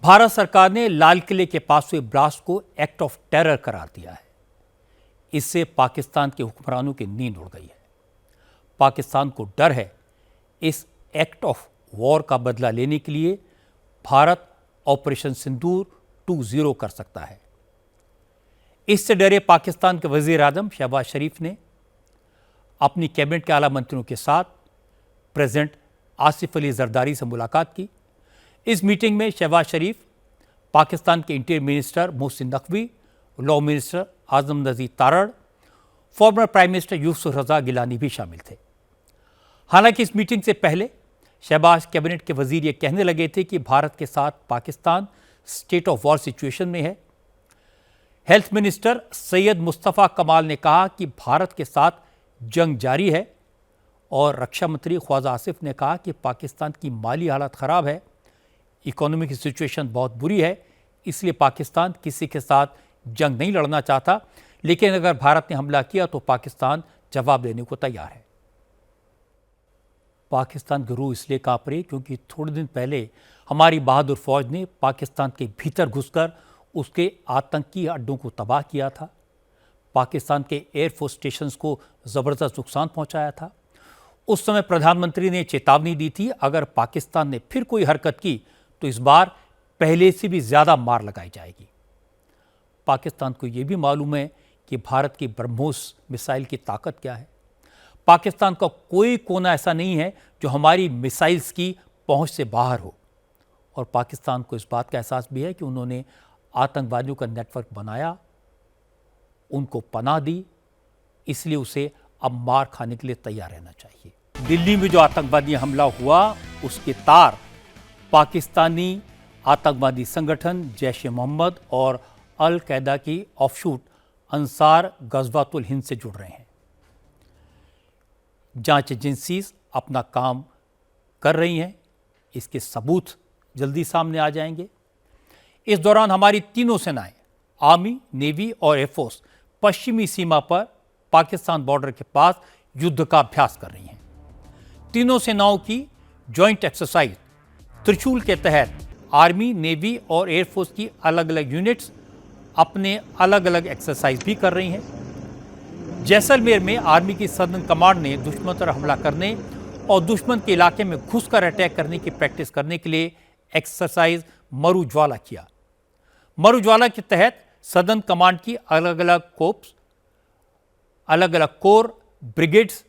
भारत सरकार ने लाल किले के पास हुए ब्लास्ट को एक्ट ऑफ टेरर करार दिया है। इससे पाकिस्तान के हुक्मरानों की नींद उड़ गई है। पाकिस्तान को डर है इस एक्ट ऑफ वॉर का बदला लेने के लिए भारत ऑपरेशन सिंदूर 2.0 कर सकता है। इससे डरे पाकिस्तान के वजीर आजम शहबाज शरीफ ने अपनी कैबिनेट के आला मंत्रियों के साथ प्रेसिडेंट आसिफ अली जरदारी से मुलाकात की। इस मीटिंग में शहबाज शरीफ, पाकिस्तान के interior minister Mohsin Naqvi, law minister Azam Nazir Tarar, former prime minister Yusuf Raza Gilani भी शामिल थे। हालांकि इस मीटिंग से पहले शहबाज कैबिनेट के वजीर ये कहने लगे थे कि भारत के साथ Pakistan state of war situation में है। हेल्थ मिनिस्टर सैयद मुस्तफ़ा कमाल ने कहा कि भारत के साथ जंग जारी है और रक्षा मंत्री ख्वाजा आसिफ ने कहा कि पाकिस्तान की माली हालत ख़राब है, इकोनॉमी की सिचुएशन बहुत बुरी है, इसलिए पाकिस्तान किसी के साथ जंग नहीं लड़ना चाहता, लेकिन अगर भारत ने हमला किया तो पाकिस्तान जवाब देने को तैयार है। पाकिस्तान की रूह इसलिए कांप रही क्योंकि थोड़े दिन पहले हमारी बहादुर फौज ने पाकिस्तान के भीतर घुसकर उसके आतंकी अड्डों को तबाह किया था, पाकिस्तान के एयरफोर्स स्टेशंस को ज़बरदस्त नुकसान पहुंचाया था। उस समय प्रधानमंत्री ने चेतावनी दी थी, अगर पाकिस्तान ने फिर कोई हरकत की तो इस बार पहले से भी ज़्यादा मार लगाई जाएगी। पाकिस्तान को यह भी मालूम है कि भारत की ब्रह्मोस मिसाइल की ताकत क्या है। पाकिस्तान का कोई कोना ऐसा नहीं है जो हमारी मिसाइल्स की पहुंच से बाहर हो, और पाकिस्तान को इस बात का एहसास भी है कि उन्होंने आतंकवादियों का नेटवर्क बनाया, उनको पनाह दी, इसलिए उसे अब मार खाने के लिए तैयार रहना चाहिए। दिल्ली में जो आतंकवादी हमला हुआ उसके तार पाकिस्तानी आतंकवादी संगठन जैश ए मोहम्मद और अल कायदा की ऑफशूट अंसार गज़वातुल हिंद से जुड़ रहे हैं। जांच एजेंसीज अपना काम कर रही हैं, इसके सबूत जल्दी सामने आ जाएंगे। इस दौरान हमारी तीनों सेनाएं, आर्मी, नेवी और एयरफोर्स पश्चिमी सीमा पर पाकिस्तान बॉर्डर के पास युद्ध का अभ्यास कर रही हैं। तीनों सेनाओं की जॉइंट एक्सरसाइज त्रिशूल के तहत आर्मी, नेवी और एयरफोर्स की अलग अलग यूनिट्स अपने अलग अलग एक्सरसाइज भी कर रही हैं। जैसलमेर में आर्मी की सदर्न कमांड ने दुश्मन पर हमला करने और दुश्मन के इलाके में घुसकर अटैक करने की प्रैक्टिस करने के लिए एक्सरसाइज मरुज्वाला किया। मरुज्वाला के तहत सदर्न कमांड की अलग अलग कोर्प्स, अलग अलग कोर, ब्रिगेड्स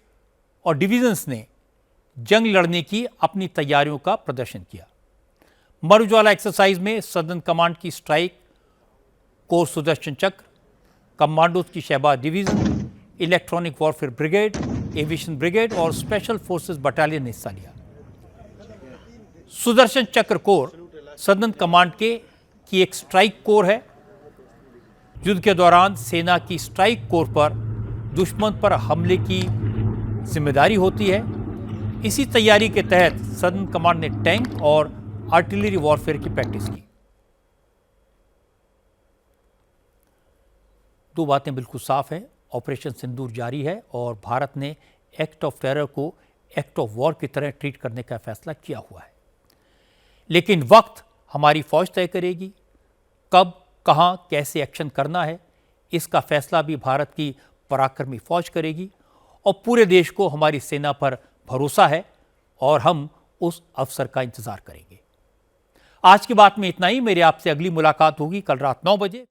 और डिवीजन्स ने जंग लड़ने की अपनी तैयारियों का प्रदर्शन किया। मरुज्वाला एक्सरसाइज में सदर्न कमांड की strike corps Sudarshan Chakra, commandos की Shahbaz division, electronic warfare brigade, aviation brigade और स्पेशल फोर्सेस बटालियन ने हिस्सा लिया। सुदर्शन चक्र कोर सदर्न कमांड की एक स्ट्राइक कोर है। युद्ध के दौरान सेना की स्ट्राइक कोर पर दुश्मन पर हमले की जिम्मेदारी होती है। इसी तैयारी के तहत सदर्न कमांड ने टैंक और आर्टिलरी वॉरफेयर की प्रैक्टिस की। दो बातें बिल्कुल साफ हैं, ऑपरेशन सिंदूर जारी है और भारत ने एक्ट ऑफ टेरर को एक्ट ऑफ वॉर की तरह ट्रीट करने का फैसला किया हुआ है। लेकिन वक्त हमारी फौज तय करेगी, कब, कहां, कैसे एक्शन करना है, इसका फैसला भी भारत की पराक्रमी फौज करेगी और पूरे देश को हमारी सेना पर भरोसा है और हम उस अवसर का इंतजार करेंगे। आज की बात में इतना ही। मेरे आपसे अगली मुलाकात होगी कल रात 9 बजे।